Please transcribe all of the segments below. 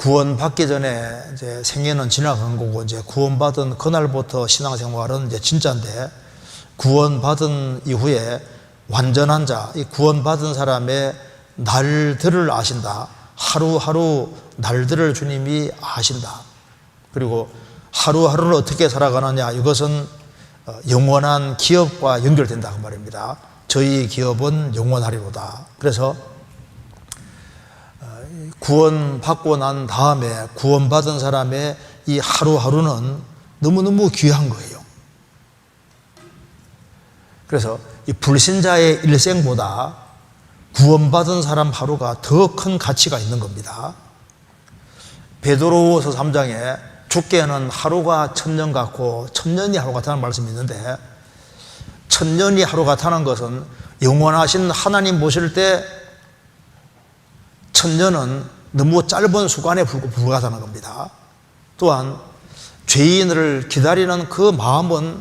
구원받기 전에 이제 생애는 지나간 거고, 이제 구원받은 그날부터 신앙생활은 이제 진짜인데, 구원받은 이후에 완전한 자, 이 구원받은 사람의 날들을 아신다. 하루하루 날들을 주님이 아신다. 그리고 하루하루를 어떻게 살아가느냐, 이것은 영원한 기업과 연결된다 그 말입니다. 저희 기업은 영원하리로다. 그래서 구원받고 난 다음에 구원받은 사람의 이 하루하루는 너무너무 귀한 거예요. 그래서 이 불신자의 일생보다 구원받은 사람 하루가 더 큰 가치가 있는 겁니다. 베드로후서 3장에 죽게는 하루가 천년 같고 천년이 하루 같다는 말씀이 있는데, 천년이 하루 같다는 것은 영원하신 하나님 보실 때 천년은 너무 짧은 수간에 불과하다는 겁니다. 또한 죄인을 기다리는 그 마음은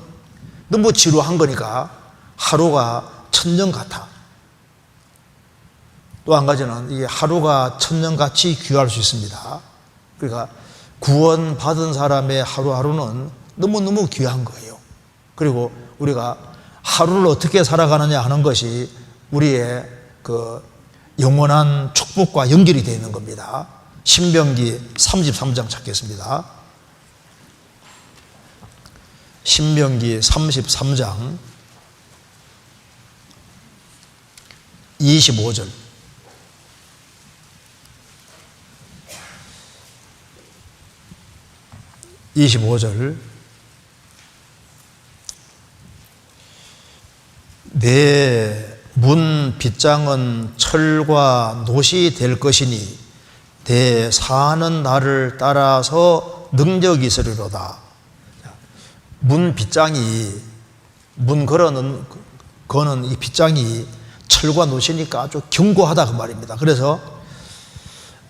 너무 지루한 거니까 하루가 천년 같아. 또 한 가지는 이게 하루가 천년같이 귀할 수 있습니다. 그러니까 구원받은 사람의 하루하루는 너무너무 귀한 거예요. 그리고 우리가 하루를 어떻게 살아가느냐 하는 것이 우리의 그 영원한 축복과 연결이 되어 있는 겁니다. 신명기 33장 찾겠습니다. 신명기 33장 25절. 내 문 빗장은 철과 노시 될 것이니 내 사는 날을 따라서 능력이 있으리로다. 문 빗장이, 문 거는 이 빗장이 철과 노시니까 아주 견고하다 그 말입니다. 그래서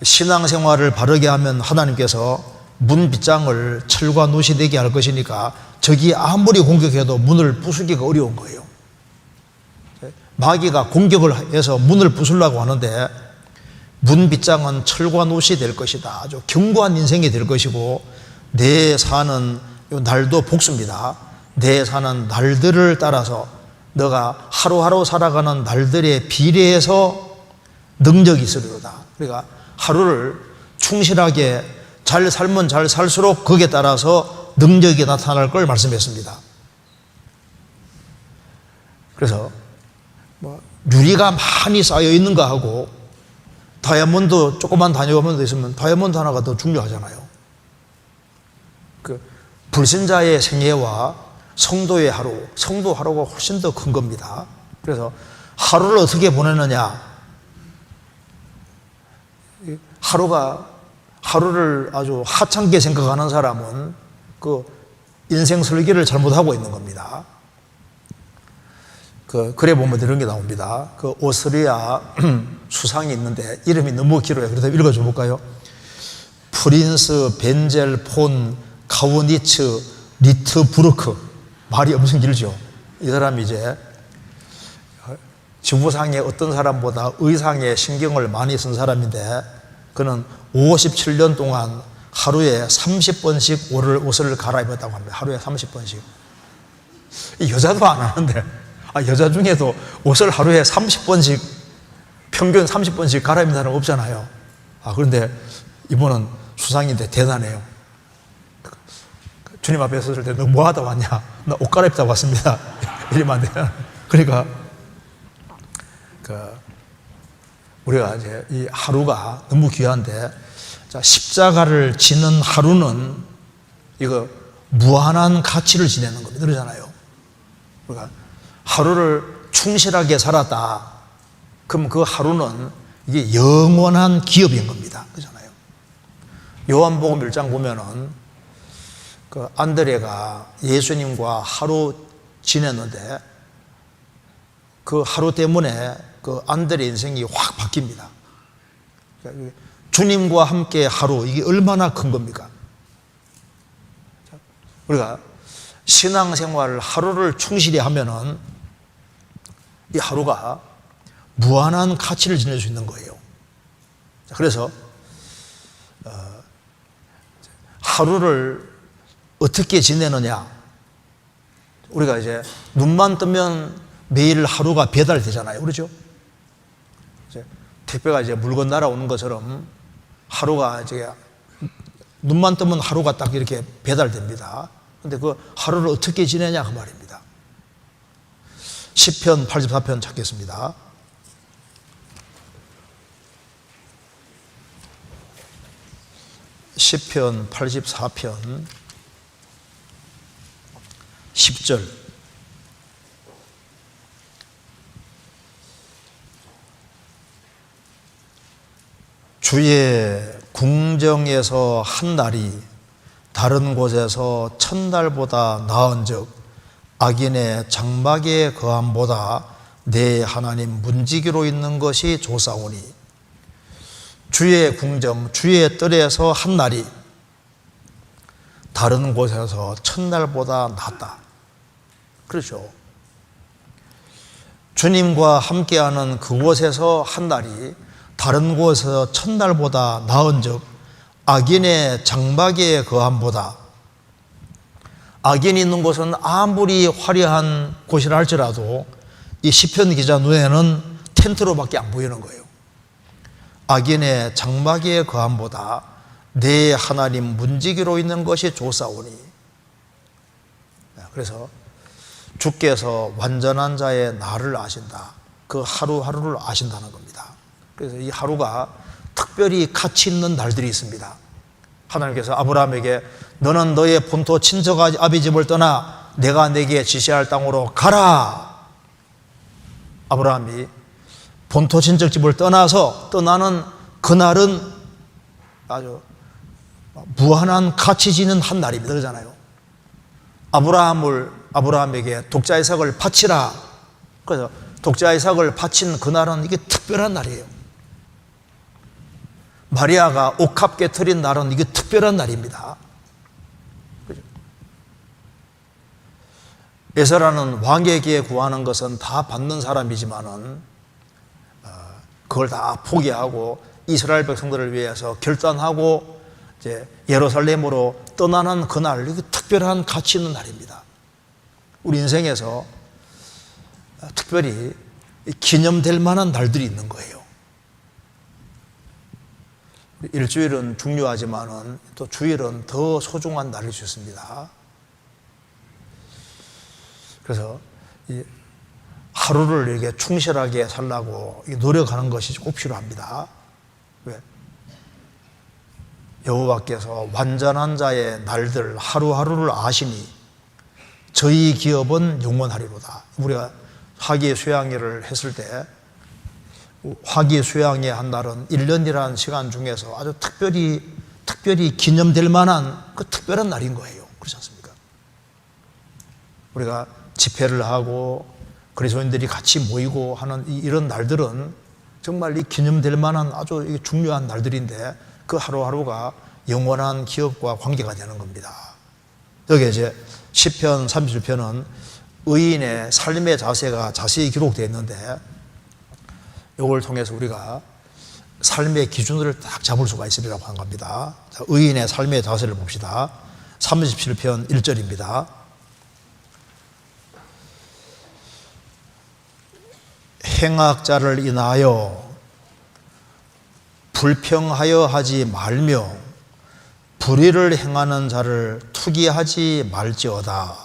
신앙생활을 바르게 하면 하나님께서 문 빗장을 철과 노시 되게 할 것이니까 적이 아무리 공격해도 문을 부수기가 어려운 거예요. 마귀가 공격을 해서 문을 부수려고 하는데 문 빗장은 철과 노시 될 것이다. 아주 견고한 인생이 될 것이고, 내 사는 날도 복수입니다. 내 사는 날들을 따라서 너가 하루하루 살아가는 날들에 비례해서 능력이 있으리로다. 그러니까 하루를 충실하게 잘 살면 잘 살수록 거기에 따라서 능력이 나타날 걸 말씀했습니다. 그래서 유리가 많이 쌓여 있는 거 하고 다이아몬드, 조그만 다이아몬드 있으면 다이아몬드 하나가 더 중요하잖아요. 그 불신자의 생애와 성도의 하루, 성도 하루가 훨씬 더 큰 겁니다. 그래서 하루를 어떻게 보내느냐, 하루를 아주 하찮게 생각하는 사람은 그 인생 설계를 잘못하고 있는 겁니다. 글에 보면 이런 게 나옵니다. 그 오스트리아 수상이 있는데 이름이 너무 길어요. 그래서 읽어줘 볼까요? 프린스 벤젤 폰 카우니츠 리트부르크. 말이 엄청 길죠. 이 사람이 이제 지구상의 어떤 사람보다 의상에 신경을 많이 쓴 사람인데, 그는 57년 동안 하루에 30번씩 옷을 갈아입었다고 합니다. 하루에 30번씩. 여자도 안 하는데, 여자 중에도 옷을 하루에 30번씩, 평균 30번씩 갈아입는 사람 없잖아요. 그런데 이분은 수상인데 대단해요. 주님 앞에 섰을 때 너 뭐 하다 왔냐? 나 옷 갈아입다 왔습니다. 이러면 안 돼요. 그러니까 우리가 이제 이 하루가 너무 귀한데, 자, 십자가를 지는 하루는 이거 무한한 가치를 지내는 겁니다. 그러잖아요. 그러니까 하루를 충실하게 살았다. 그럼 그 하루는 이게 영원한 기업인 겁니다. 그러잖아요. 요한복음 1장 보면은 그 안드레가 예수님과 하루 지냈는데 그 하루 때문에 그 안드레 인생이 확 바뀝니다. 주님과 함께 하루, 이게 얼마나 큰 겁니까? 우리가 신앙생활 하루를 충실히 하면은 이 하루가 무한한 가치를 지닐 수 있는 거예요. 그래서 하루를 어떻게 지내느냐. 우리가 이제 눈만 뜨면 매일 하루가 배달되잖아요. 그렇죠? 이제 택배가 이제 물건 날아오는 것처럼 하루가 이제 눈만 뜨면 하루가 딱 이렇게 배달됩니다. 근데 그 하루를 어떻게 지내냐 그 말입니다. 시편 84편 찾겠습니다. 시편 84편 10절. 주의 궁정에서 한 날이 다른 곳에서 천날보다 나은즉 악인의 장막에 거함보다 내 하나님 문지기로 있는 것이 좋사오니. 주의 궁정, 주의 뜰에서 한 날이 다른 곳에서 천날보다 낫다. 그렇죠. 주님과 함께하는 그곳에서 한 날이 다른 곳에서 천날보다 나은즉 악인의 장막에 거함보다. 악인이 있는 곳은 아무리 화려한 곳이라 할지라도 이 시편 기자 눈에는 텐트로밖에 안 보이는 거예요. 악인의 장막에 거함보다 내 하나님 문지기로 있는 것이 좋사오니. 그래서 주께서 완전한 자의 날을 아신다. 그 하루하루를 아신다는 겁니다. 그래서 이 하루가 특별히 가치 있는 날들이 있습니다. 하나님께서 아브라함에게 너는 너의 본토 친척 아비 집을 떠나 내가 내게 지시할 땅으로 가라. 아브라함이 본토 친척 집을 떠나는 그날은 아주 무한한 가치 지는 한 날입니다. 그러잖아요. 아브라함에게 독자 이삭을 바치라. 그래서 독자 이삭을 바친 그날은 이게 특별한 날이에요. 마리아가 옥합 깨트린 날은 이게 특별한 날입니다. 그죠? 에서라는 왕에게 구하는 것은 다 받는 사람이지만은 그걸 다 포기하고 이스라엘 백성들을 위해서 결단하고 이제 예루살렘으로 떠나는 그날, 이게 특별한 가치 있는 날입니다. 우리 인생에서 특별히 기념될 만한 날들이 있는 거예요. 일주일은 중요하지만은 또 주일은 더 소중한 날일 수 있습니다. 그래서 이 하루를 이렇게 충실하게 살라고 노력하는 것이 꼭 필요합니다. 왜? 여호와께서 완전한 자의 날들 하루하루를 아시니 저희 기업은 영원하리로다. 우리가 화기 수양회를 했을 때 화기 수양회 한 날은 1년이라는 시간 중에서 아주 특별히 기념될 만한 그 특별한 날인 거예요. 그렇지 않습니까? 우리가 집회를 하고 그리스도인들이 같이 모이고 하는 이런 날들은 정말 이 기념될 만한 아주 중요한 날들인데 그 하루하루가 영원한 기업과 관계가 되는 겁니다. 여기 이제 시편 37편은 의인의 삶의 자세가 자세히 기록되어 있는데 이걸 통해서 우리가 삶의 기준을 딱 잡을 수가 있으리라고 한 겁니다. 자, 의인의 삶의 자세를 봅시다. 37편 1절입니다. 행악자를 인하여 불평하여 하지 말며 불의를 행하는 자를 투기하지 말지어다.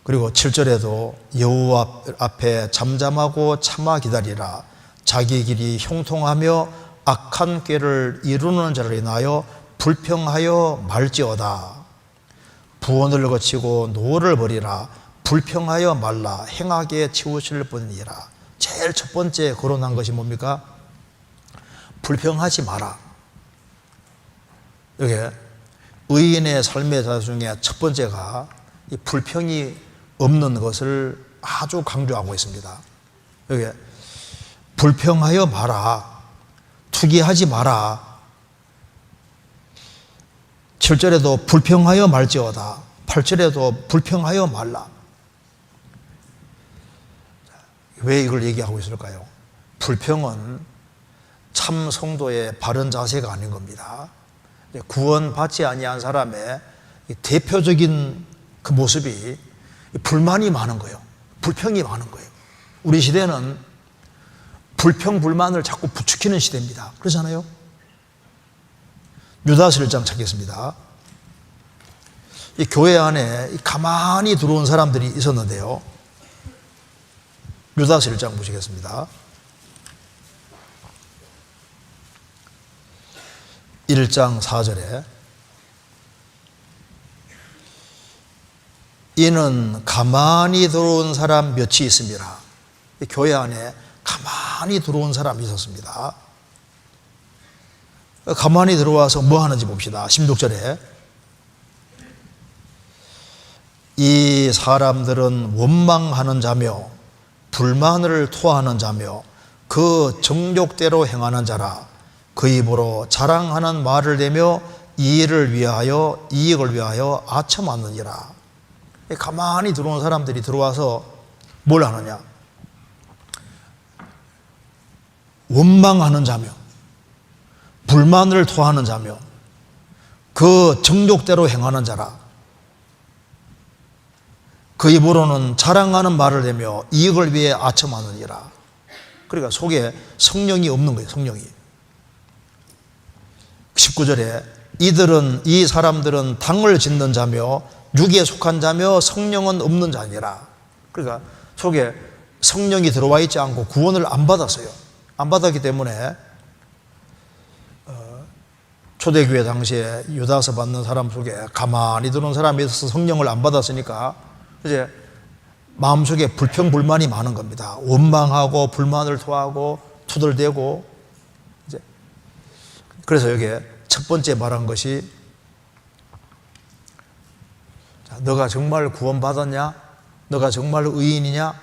그리고 7절에도 여호와 앞에 잠잠하고 참아 기다리라. 자기 길이 형통하며 악한 꾀를 이루는 자를 인하여 불평하여 말지어다. 부언을 거치고 노를 버리라. 불평하여 말라. 행하게 치우칠 뿐이라. 제일 첫 번째 거론한 것이 뭡니까? 불평하지 마라. 여기 의인의 삶의 자세 중에 첫 번째가 이 불평이 없는 것을 아주 강조하고 있습니다. 여기 불평하여 마라. 투기하지 마라. 7절에도 불평하여 말지어다. 8절에도 불평하여 말라. 왜 이걸 얘기하고 있을까요? 불평은 참 성도의 바른 자세가 아닌 겁니다. 구원받지 아니한 사람의 대표적인 그 모습이 불만이 많은 거예요. 불평이 많은 거예요. 우리 시대는 불평, 불만을 자꾸 부추기는 시대입니다. 그렇잖아요? 유다서 1장 찾겠습니다. 이 교회 안에 가만히 들어온 사람들이 있었는데요. 유다서 1장 보시겠습니다. 1장 4절에 이는 가만히 들어온 사람 몇이 있습니다. 교회 안에 가만히 들어온 사람이 있었습니다. 가만히 들어와서 뭐 하는지 봅시다. 16절에 이 사람들은 원망하는 자며 불만을 토하는 자며 그 정욕대로 행하는 자라. 그 입으로 자랑하는 말을 내며 이익을 위하여 아첨하느니라. 가만히 들어온 사람들이 들어와서 뭘 하느냐? 원망하는 자며 불만을 토하는 자며 그 정욕대로 행하는 자라. 그 입으로는 자랑하는 말을 내며 이익을 위해 아첨하느니라. 그러니까 속에 성령이 없는 거예요. 성령이. 19절에 이 사람들은 당을 짓는 자며 육에 속한 자며 성령은 없는 자니라. 그러니까 속에 성령이 들어와 있지 않고 구원을 안 받았어요. 안 받았기 때문에 초대교회 당시에 유다서 받는 사람 속에 가만히 들어온 사람이 있어서 성령을 안 받았으니까 이제 마음속에 불평불만이 많은 겁니다. 원망하고 불만을 토하고 투덜대고. 이제 그래서 여기에 첫 번째 말한 것이 너가 정말 구원받았냐? 너가 정말 의인이냐?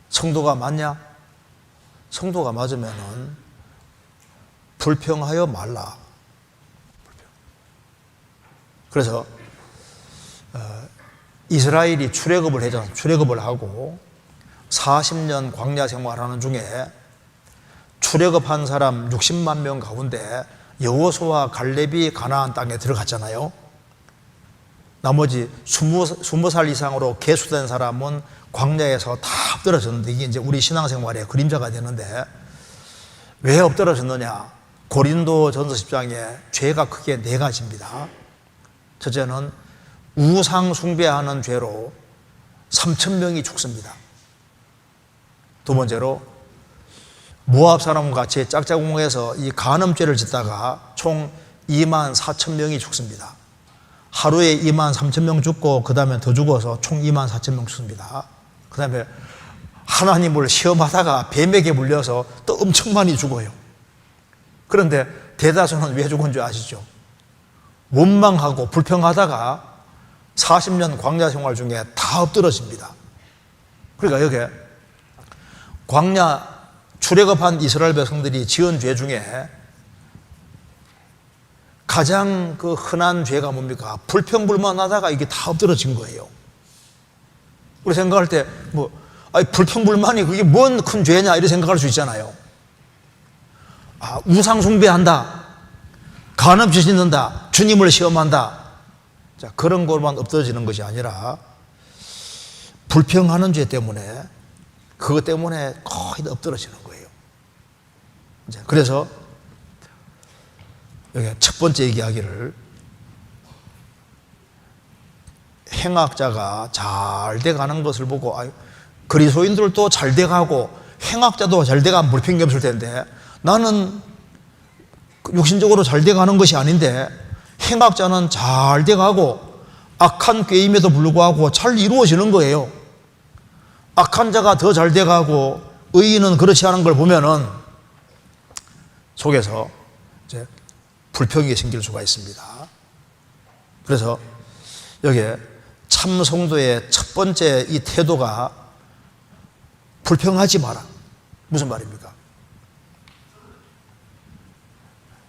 성도가 맞냐? 성도가 맞으면은 불평하여 말라. 그래서 이스라엘이 출애굽을 하고 40년 광야 생활하는 중에 출애굽한 사람 60만 명 가운데 여호수아와 갈렙이 가나안 땅에 들어갔잖아요. 나머지 20살 이상으로 계수된 사람은 광야에서 다 엎드러졌는데 이게 이제 우리 신앙생활의 그림자가 되는데 왜 엎드러졌느냐? 고린도전서 10장에 죄가 크게 네 가지입니다. 첫째는 우상 숭배하는 죄로 3,000명이 죽습니다. 두 번째로 모압 사람과 같이 짝짝꿍에서 이 간음죄를 짓다가 총 24,000명이 죽습니다. 하루에 23,000명 죽고 그 다음에 더 죽어서 총 24,000명 죽습니다. 그 다음에 하나님을 시험하다가 뱀에게 물려서 또 엄청 많이 죽어요. 그런데 대다수는 왜 죽은 줄 아시죠? 원망하고 불평하다가 40년 광야 생활 중에 다 엎드러집니다. 그러니까 여기에 광야 출애굽한 이스라엘 백성들이 지은 죄 중에 가장 그 흔한 죄가 뭡니까? 불평불만하다가 이게 다 엎드러진 거예요. 우리 생각할 때 불평불만이 그게 뭔 큰 죄냐 이렇게 생각할 수 있잖아요. 우상 숭배한다, 간음죄 짓는다, 주님을 시험한다. 자, 그런 것만 엎드러지는 것이 아니라 불평하는 죄 때문에 그것 때문에 거의 다 엎드러지는 거예요. 그래서 여기 첫 번째 이야기를 행악자가 잘 돼가는 것을 보고 그리스도인들도 잘 돼가고 행악자도 잘 돼가면 불평이 없을 텐데 나는 육신적으로 잘 돼가는 것이 아닌데 행악자는 잘 돼가고 악한 꾀임에도 불구하고 잘 이루어지는 거예요. 악한 자가 더 잘 돼가고 의인은 그렇지 않은 걸 보면은 속에서 이제 불평이 생길 수가 있습니다. 그래서 여기에 참 성도의 첫 번째 이 태도가 불평하지 마라. 무슨 말입니까?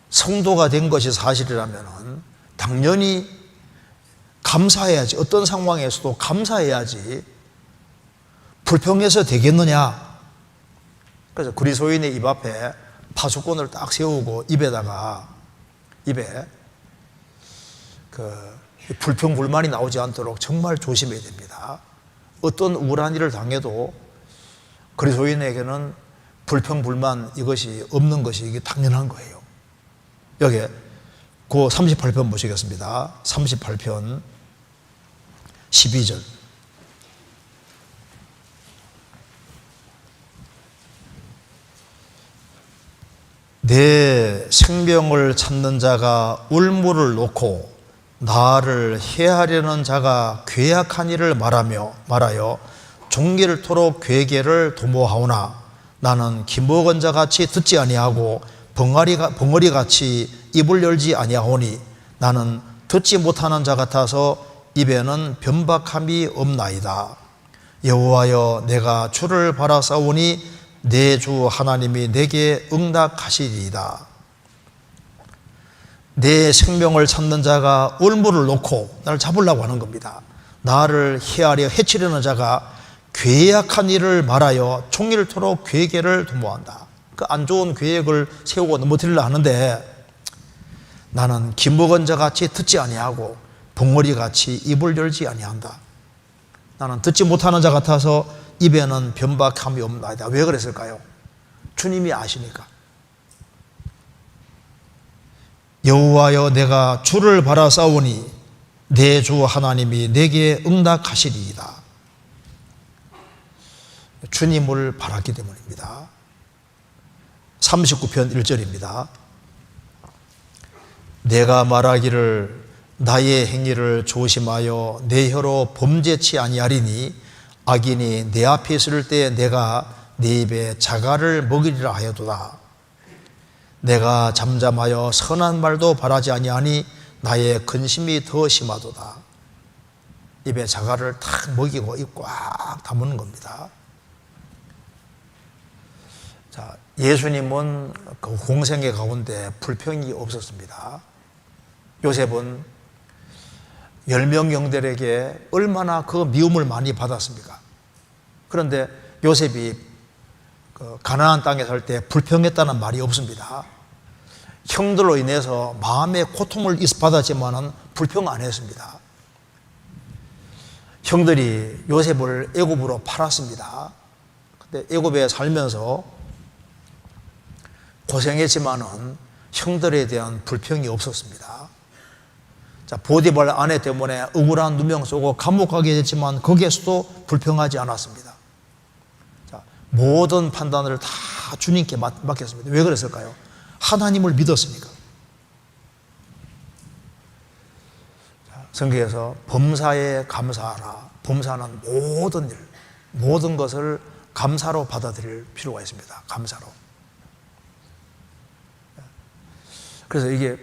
성도가 된 것이 사실이라면 당연히 감사해야지. 어떤 상황에서도 감사해야지. 불평해서 되겠느냐? 그래서 그리스도인의 입 앞에 파수꾼을 딱 세우고 입에 불평불만이 나오지 않도록 정말 조심해야 됩니다. 어떤 우울한 일을 당해도 그리스도인에게는 불평불만 이것이 없는 것이 이게 당연한 거예요. 여기 그 38편 보시겠습니다. 38편 12절. 내 생명을 찾는 자가 울무를 놓고 나를 해하려는 자가 괴악한 일을 말하여 종기를 토록 괴계를 도모하오나 나는 기먹은 자같이 듣지 아니하고 벙어리같이 입을 열지 아니하오니 나는 듣지 못하는 자 같아서 입에는 변박함이 없나이다. 여호와여 내가 주를 바라사오니 내 주 하나님이 내게 응답하시리이다. 내 생명을 찾는 자가 울무를 놓고 나를 잡으려고 하는 겁니다. 나를 해치려는 자가 괴악한 일을 말하여 종일토록 괴계를 도모한다. 그 안 좋은 계획을 세우고 넘어뜨리려 하는데 나는 기먹은 자같이 듣지 아니하고 벙어리같이 입을 열지 아니한다. 나는 듣지 못하는 자 같아서 입에는 변박함이 없나이다. 왜 그랬을까요? 주님이 아시니까. 여호와여 내가 주를 바라사오니 내 주 하나님이 내게 응답하시리이다. 주님을 바랐기 때문입니다. 39편 1절입니다. 내가 말하기를 나의 행위를 조심하여 내 혀로 범죄치 아니하리니 악인이 내 앞에 있을 때 내가 내 입에 자갈을 먹이리라 하여도다. 내가 잠잠하여 선한 말도 바라지 아니하니 나의 근심이 더 심하도다. 입에 자갈을 탁 먹이고 입 꽉 다무는 겁니다. 자, 예수님은 그 공생애 가운데 불평이 없었습니다. 요셉은 10명 영들에게 얼마나 그 미움을 많이 받았습니까? 그런데 요셉이 가나안 땅에 살 때 불평했다는 말이 없습니다. 형들로 인해서 마음의 고통을 받았지만은 불평 안 했습니다. 형들이 요셉을 애굽으로 팔았습니다. 근데 애굽에 살면서 고생했지만은 형들에 대한 불평이 없었습니다. 자, 보디발 아내 때문에 억울한 누명 쏘고 감옥 가게 됐지만 거기에서도 불평하지 않았습니다. 자, 모든 판단을 다 주님께 맡겼습니다. 왜 그랬을까요? 하나님을 믿었으니까. 자, 성경에서 범사에 감사하라. 범사는 모든 일, 모든 것을 감사로 받아들일 필요가 있습니다. 감사로. 그래서 이게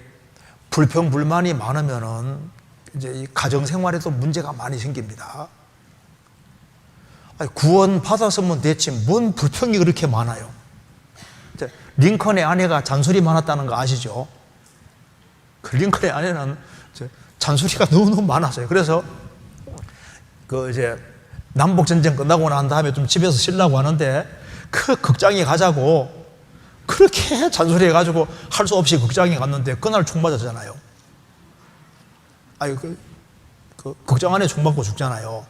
불평불만이 많으면은 이제 이 가정생활에도 문제가 많이 생깁니다. 아니, 구원 받았으면 됐지 뭔 불평이 그렇게 많아요? 링컨의 아내가 잔소리 많았다는 거 아시죠? 그 링컨의 아내는 잔소리가 너무너무 많았어요. 그래서 이제 남북전쟁 끝나고 난 다음에 좀 집에서 쉬려고 하는데 그 극장에 가자고 그렇게 잔소리해가지고 할 수 없이 극장에 갔는데 그날 총 맞았잖아요. 아니, 극장 안에 총 맞고 죽잖아요.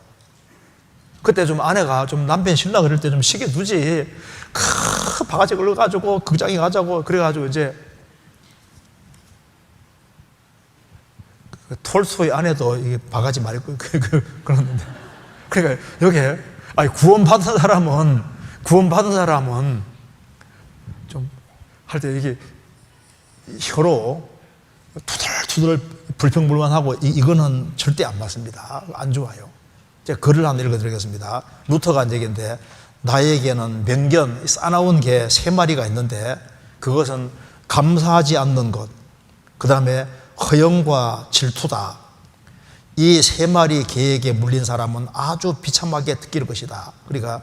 그때 좀 아내가 좀 남편 쉬려고 그럴 때 좀 쉬게 두지. 바가지 걸려가지고 극장에 가자고 그래가지고 이제 톨스토이 아내도 이게 바가지 말고 그러는데. 그러니까 여기 구원받은 사람은 좀 할 때 이게 혀로 투덜투덜 불평불만하고 이거는 절대 안 맞습니다. 안 좋아요. 제가 글을 하나 읽어드리겠습니다. 루터가 한 얘기인데 나에게는 명견, 싸나운 개 3마리가 있는데 그것은 감사하지 않는 것, 그 다음에 허영과 질투다. 이 3마리 개에게 물린 사람은 아주 비참하게 느낄 것이다. 그러니까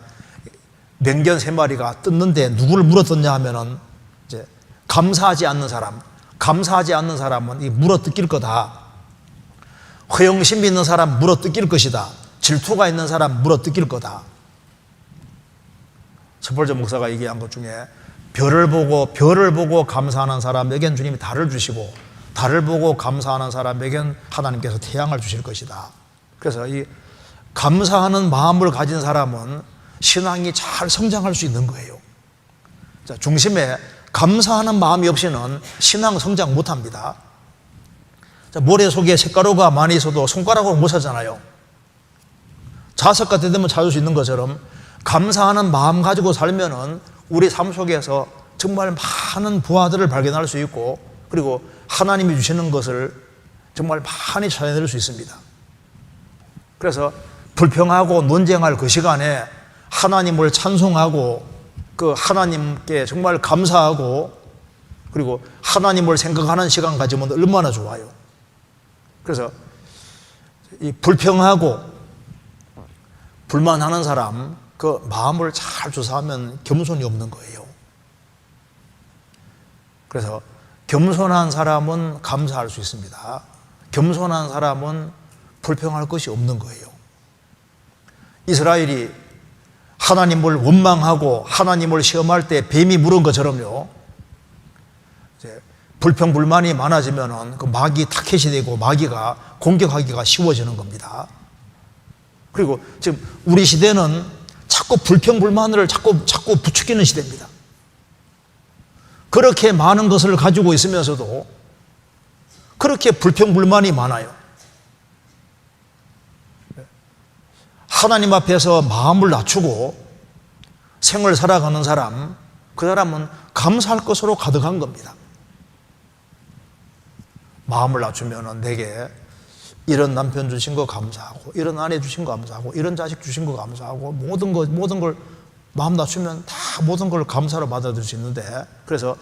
맹견 3마리가 뜯는데 누구를 물어뜯냐 하면은 이제 감사하지 않는 사람은 이 물어뜯길 거다. 허영심 있는 사람 물어뜯길 것이다. 질투가 있는 사람 물어뜯길 거다. 스펄전 목사가 얘기한 것 중에 별을 보고 감사하는 사람에겐 주님이 달을 주시고, 달을 보고 감사하는 사람에겐 하나님께서 태양을 주실 것이다. 그래서 이 감사하는 마음을 가진 사람은 신앙이 잘 성장할 수 있는 거예요. 자, 중심에 감사하는 마음이 없이는 신앙 성장 못합니다. 자, 모래 속에 색가루가 많이 있어도 손가락으로 못 찾잖아요. 자석 같은 데만 찾을 수 있는 것처럼 감사하는 마음 가지고 살면은 우리 삶 속에서 정말 많은 부하들을 발견할 수 있고, 그리고 하나님이 주시는 것을 정말 많이 찾아낼 수 있습니다. 그래서 불평하고 논쟁할 그 시간에 하나님을 찬송하고, 그 하나님께 정말 감사하고, 그리고 하나님을 생각하는 시간 가지면 얼마나 좋아요. 그래서 이 불평하고 불만하는 사람, 그 마음을 잘 조사하면 겸손이 없는 거예요. 그래서 겸손한 사람은 감사할 수 있습니다. 겸손한 사람은 불평할 것이 없는 거예요. 이스라엘이 하나님을 원망하고 하나님을 시험할 때 뱀이 물은 것처럼요, 이제 불평불만이 많아지면은 그 마귀 타켓이 되고 마귀가 공격하기가 쉬워지는 겁니다. 그리고 지금 우리 시대는 자꾸 불평불만을 자꾸 부추기는 시대입니다. 그렇게 많은 것을 가지고 있으면서도 그렇게 불평불만이 많아요. 하나님 앞에서 마음을 낮추고 생을 살아가는 사람, 그 사람은 감사할 것으로 가득한 겁니다. 마음을 낮추면 내게 이런 남편 주신 거 감사하고, 이런 아내 주신 거 감사하고, 이런 자식 주신 거 감사하고, 모든 걸 마음 낮추면 다 모든 걸 감사로 받아들일 수 있는데, 그래서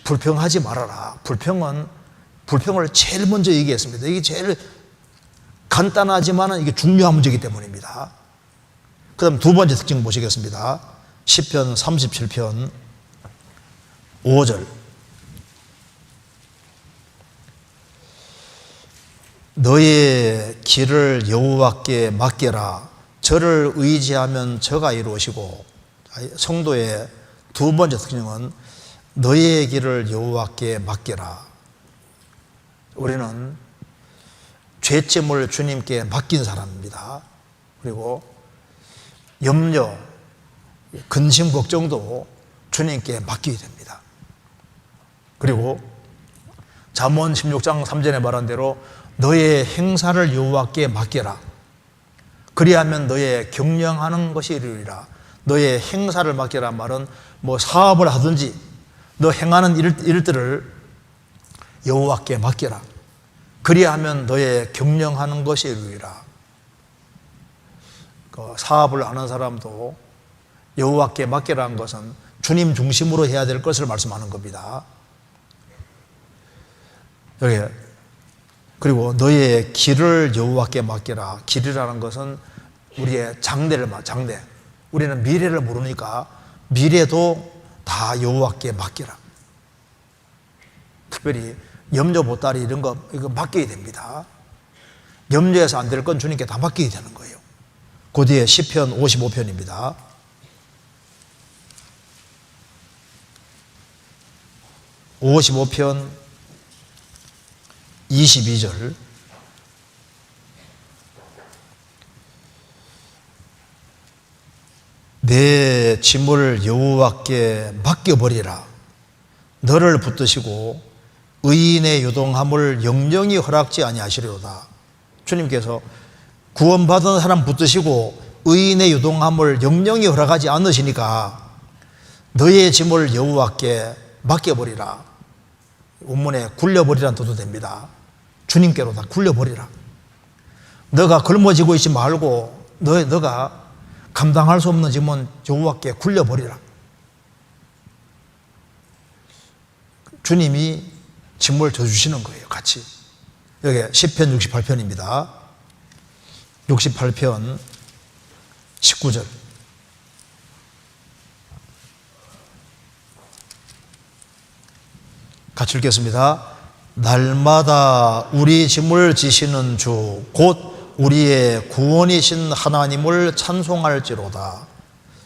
불평하지 말아라. 불평을 제일 먼저 얘기했습니다. 이게 제일 간단하지만 이게 중요한 문제이기 때문입니다. 그 다음 두 번째 특징 보시겠습니다. 시편 37편 5절. 너의 길을 여호와께 맡겨라. 저를 의지하면 저가 이루시고. 성도의 두 번째 특징은 너의 길을 여호와께 맡겨라. 우리는 죄짐을 주님께 맡긴 사람입니다. 그리고 염려, 근심, 걱정도 주님께 맡기게 됩니다. 그리고 잠언 16장 3절에 말한 대로 너의 행사를 여호와께 맡겨라. 그리하면 너의 경영하는 것이 이루리라. 너의 행사를 맡겨라 말은 뭐 사업을 하든지 너 행하는 일들을 여호와께 맡겨라. 그리하면 너의 경영하는 것이 이루리라. 그 사업을 하는 사람도 여호와께 맡기라는 것은 주님 중심으로 해야 될 것을 말씀하는 겁니다. 여기 그리고 너의 길을 여호와께 맡기라. 길이라는 것은 우리의 장래를 장래. 우리는 미래를 모르니까 미래도 다 여호와께 맡기라. 특별히 염려 보따리 이런 거 이거 맡겨야 됩니다. 염려해서 안 될 건 주님께 다 맡겨야 되는 거예요. 그 뒤에 시편 55편입니다. (55편) 22절. 내 짐을 여호와께 맡겨버리라. 너를 붙드시고 의인의 요동함을 영영히 허락지 아니하시리로다. 주님께서 구원받은 사람 붙드시고 의인의 요동함을 영영히 허락하지 않으시니까 너의 짐을 여호와께 맡겨버리라. 원문에 굴려버리라는 뜻도 됩니다. 주님께로 다 굴려버리라. 너가 걸머지고 있지 말고 너가 감당할 수 없는 짐은 여호와께 굴려버리라. 주님이 짐을 져주시는 거예요. 같이. 여기 시편 68편입니다. 68편 19절. 같이 읽겠습니다. 날마다 우리 짐을 지시는 주 곧 우리의 구원이신 하나님을 찬송할지로다.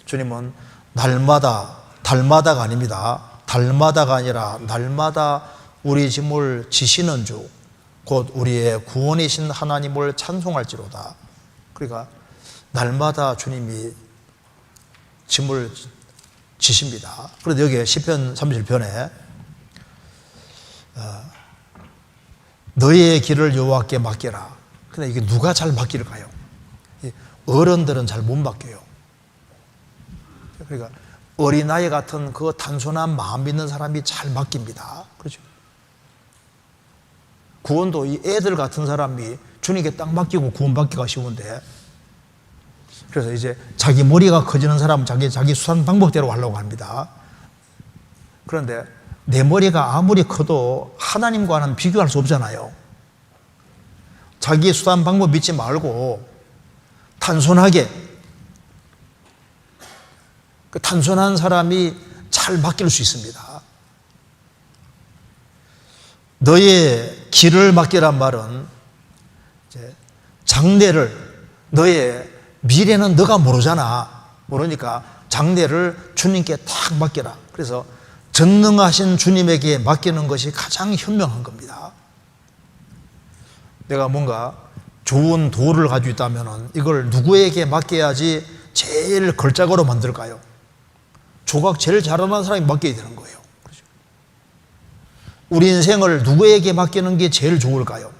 주님은 날마다 달마다가 아닙니다. 달마다가 아니라 날마다 우리 짐을 지시는 주, 곧 우리의 구원이신 하나님을 찬송할지로다. 그러니까 날마다 주님이 짐을 지십니다. 그런데 여기 시편 37편에 너의 길을 여호와께 맡겨라. 근데 이게 누가 잘 맡길까요? 어른들은 잘 못 맡겨요. 그러니까 어린아이 같은 그 단순한 마음 있는 사람이 잘 맡깁니다. 그렇죠? 구원도 이 애들 같은 사람이 주님께 딱 맡기고 구원받기가 쉬운데, 그래서 이제 자기 머리가 커지는 사람은 자기 수단 방법대로 하려고 합니다. 그런데 내 머리가 아무리 커도 하나님과는 비교할 수 없잖아요. 자기 수단 방법 믿지 말고 단순하게, 그 단순한 사람이 잘 맡길 수 있습니다. 너의 길을 맡기란 말은 장래를, 너의 미래는 너가 모르잖아. 모르니까 장래를 주님께 탁 맡겨라. 그래서 전능하신 주님에게 맡기는 것이 가장 현명한 겁니다. 내가 뭔가 좋은 도를 가지고 있다면 이걸 누구에게 맡겨야지 제일 걸작으로 만들까요? 조각 제일 잘하는 사람이 맡겨야 되는 거예요. 그렇죠? 우리 인생을 누구에게 맡기는 게 제일 좋을까요?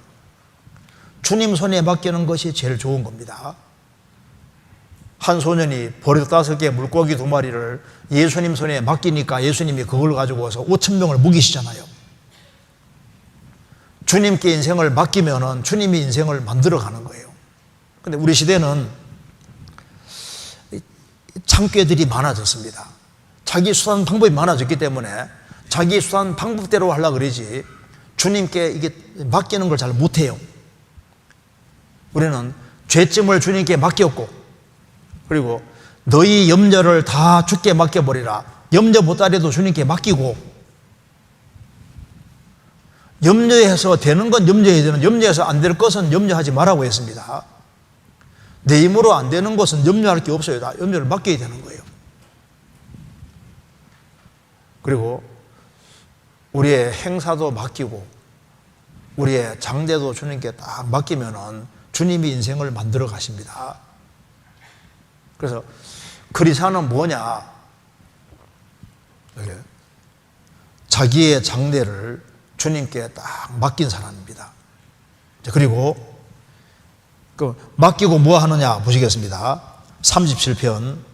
주님 손에 맡기는 것이 제일 좋은 겁니다. 한 소년이 버릇 5개 물고기 2마리를 예수님 손에 맡기니까 예수님이 그걸 가지고 와서 5,000명을 먹이시잖아요. 주님께 인생을 맡기면은 주님이 인생을 만들어가는 거예요. 근데 우리 시대는 창꾀들이 많아졌습니다. 자기 수단 방법이 많아졌기 때문에 자기 수단 방법대로 하려고 그러지 주님께 이게 맡기는 걸 잘 못해요. 우리는 죄짐을 주님께 맡겼고, 그리고 너희 염려를 다 주께 맡겨버리라. 염려 보따리도 주님께 맡기고, 염려해서 되는 건 염려해야 되는, 염려해서 안 될 것은 염려하지 말라고 했습니다. 내 힘으로 안 되는 것은 염려할 게 없어요. 다 염려를 맡겨야 되는 거예요. 그리고 우리의 행사도 맡기고 우리의 장래도 주님께 딱 맡기면은 주님이 인생을 만들어 가십니다. 그래서 그리스도는 뭐냐? 자기의 장래를 주님께 딱 맡긴 사람입니다. 그리고 그 맡기고 뭐 하느냐 보시겠습니다. 37편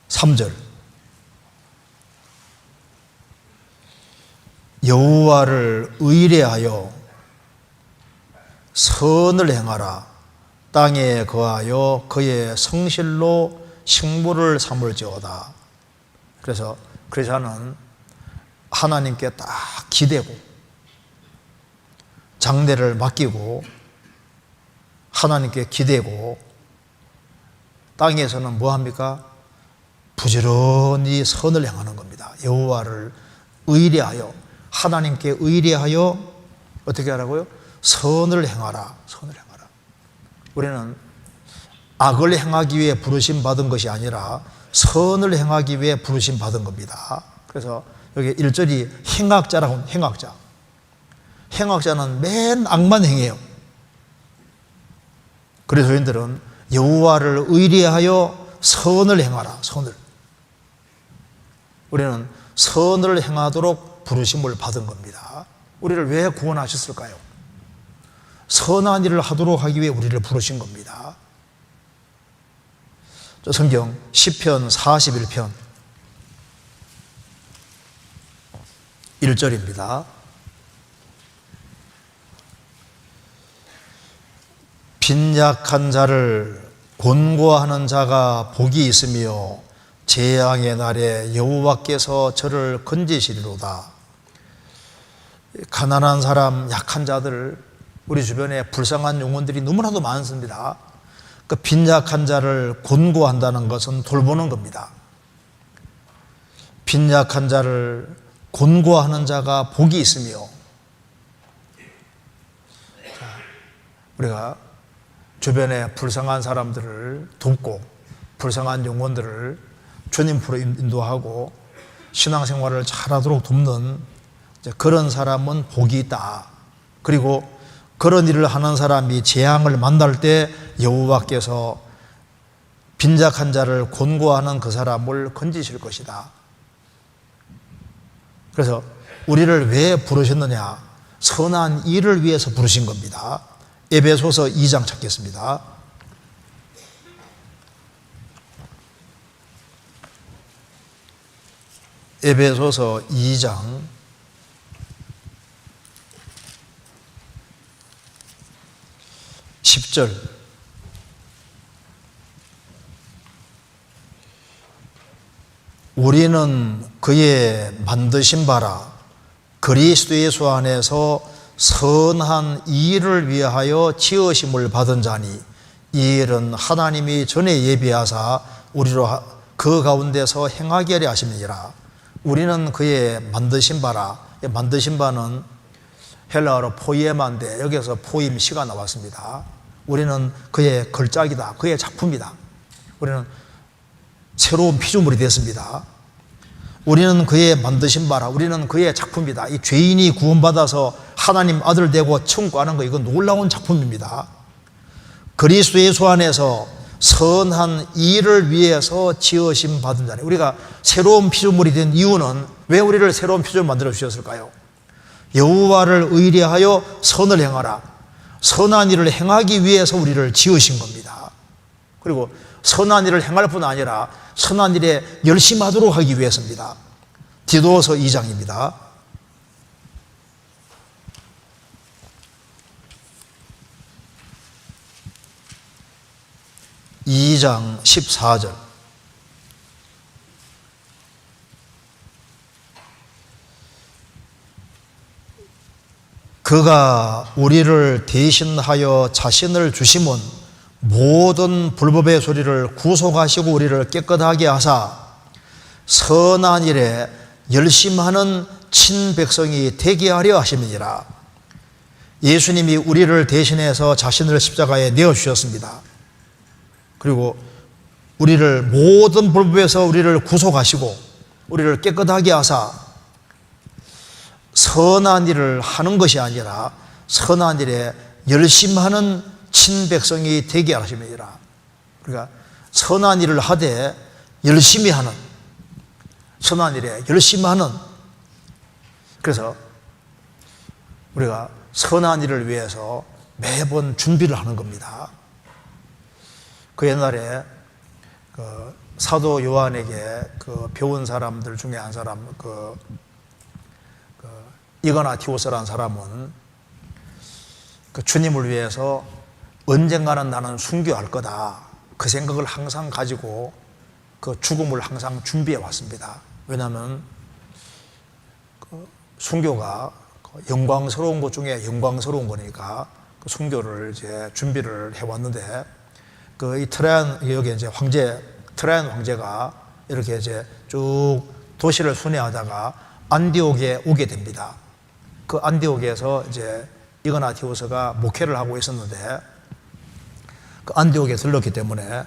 3절 여호와를 의뢰하여 선을 행하라. 땅에 거하여 그의 성실로 식물을 삼을지어다. 그래서 그리스도는 하나님께 딱 기대고 장래를 맡기고 하나님께 기대고 땅에서는 뭐합니까? 부지런히 선을 행하는 겁니다. 여호와를 의뢰하여, 하나님께 의뢰하여 어떻게 하라고요? 선을 행하라. 선을 행하라. 우리는 악을 행하기 위해 부르심 받은 것이 아니라 선을 행하기 위해 부르심 받은 겁니다. 그래서 여기 1절이 행악자라고, 행악자. 행악자는 맨 악만 행해요. 그리스도인들은 여호와를 의뢰하여 선을 행하라. 선을. 우리는 선을 행하도록 부르심을 받은 겁니다. 우리를 왜 구원하셨을까요? 선한 일을 하도록 하기 위해 우리를 부르신 겁니다. 성경 시편 41편 1절입니다. 빈약한 자를 곤고하는 자가 복이 있으며 재앙의 날에 여호와께서 저를 건지시리로다. 가난한 사람, 약한 자들, 우리 주변에 불쌍한 영혼들이 너무나도 많습니다. 그 빈약한 자를 곤고한다는 것은 돌보는 겁니다. 빈약한 자를 곤고하는 자가 복이 있으며, 우리가 주변에 불쌍한 사람들을 돕고 불쌍한 영혼들을 주님으로 인도하고 신앙생활을 잘하도록 돕는 그런 사람은 복이 있다. 그리고 그런 일을 하는 사람이 재앙을 만날 때 여호와께서 빈약한 자를 권고하는 그 사람을 건지실 것이다. 그래서 우리를 왜 부르셨느냐? 선한 일을 위해서 부르신 겁니다. 에베소서 2장 찾겠습니다. 에베소서 2장 10절. 우리는 그의 만드신 바라 그리스도 예수 안에서 선한 일을 위하여 지으심을 받은 자니 이 일은 하나님이 전에 예비하사 우리로 그 가운데서 행하게 하려 하심이니라. 우리는 그의 만드신 바라. 만드신 바는 헬라어로 포이에마인데 여기서 포임시가 나왔습니다. 우리는 그의 걸작이다. 그의 작품이다. 우리는 새로운 피조물이 됐습니다. 우리는 그의 만드신 바라. 우리는 그의 작품이다. 이 죄인이 구원받아서 하나님 아들 되고 천국 가는 거 이건 놀라운 작품입니다. 그리스도 예수 안에서 선한 일을 위해서 지으심 받은 자네. 우리가 새로운 피조물이 된 이유는 왜 우리를 새로운 피조물 만들어 주셨을까요? 여호와를 의뢰하여 선을 행하라. 선한 일을 행하기 위해서 우리를 지으신 겁니다. 그리고 선한 일을 행할 뿐 아니라 선한 일에 열심하도록 하기 위해서입니다. 디도서 2장입니다. (2장 14절) 그가 우리를 대신하여 자신을 주심은 모든 불법의 소리를 구속하시고 우리를 깨끗하게 하사 선한 일에 열심하는 친백성이 되게 하려 하심이니라. 예수님이 우리를 대신해서 자신을 십자가에 내어주셨습니다. 그리고 우리를 모든 불법에서 우리를 구속하시고 우리를 깨끗하게 하사 선한 일을 하는 것이 아니라 선한 일에 열심하는 친백성이 되게 하심이니라. 우리가 선한 일을 하되 열심히 하는, 선한 일에 열심히 하는, 그래서 우리가 선한 일을 위해서 매번 준비를 하는 겁니다. 그 옛날에 그 사도 요한에게 그 배운 사람들 중에 한 사람, 이그나티오스라는 사람은 그 주님을 위해서 언젠가는 나는 순교할 거다. 그 생각을 항상 가지고 그 죽음을 항상 준비해 왔습니다. 왜냐하면 그 순교가 영광스러운 것 중에 영광스러운 거니까 그 순교를 이제 준비를 해 왔는데 그 이 여기 이제 트라이안 황제가 이렇게 이제 쭉 도시를 순회하다가 안디옥에 오게 됩니다. 그 안디옥에서 이제 이그나티오스가 목회를 하고 있었는데 그 안디옥에 들렀기 때문에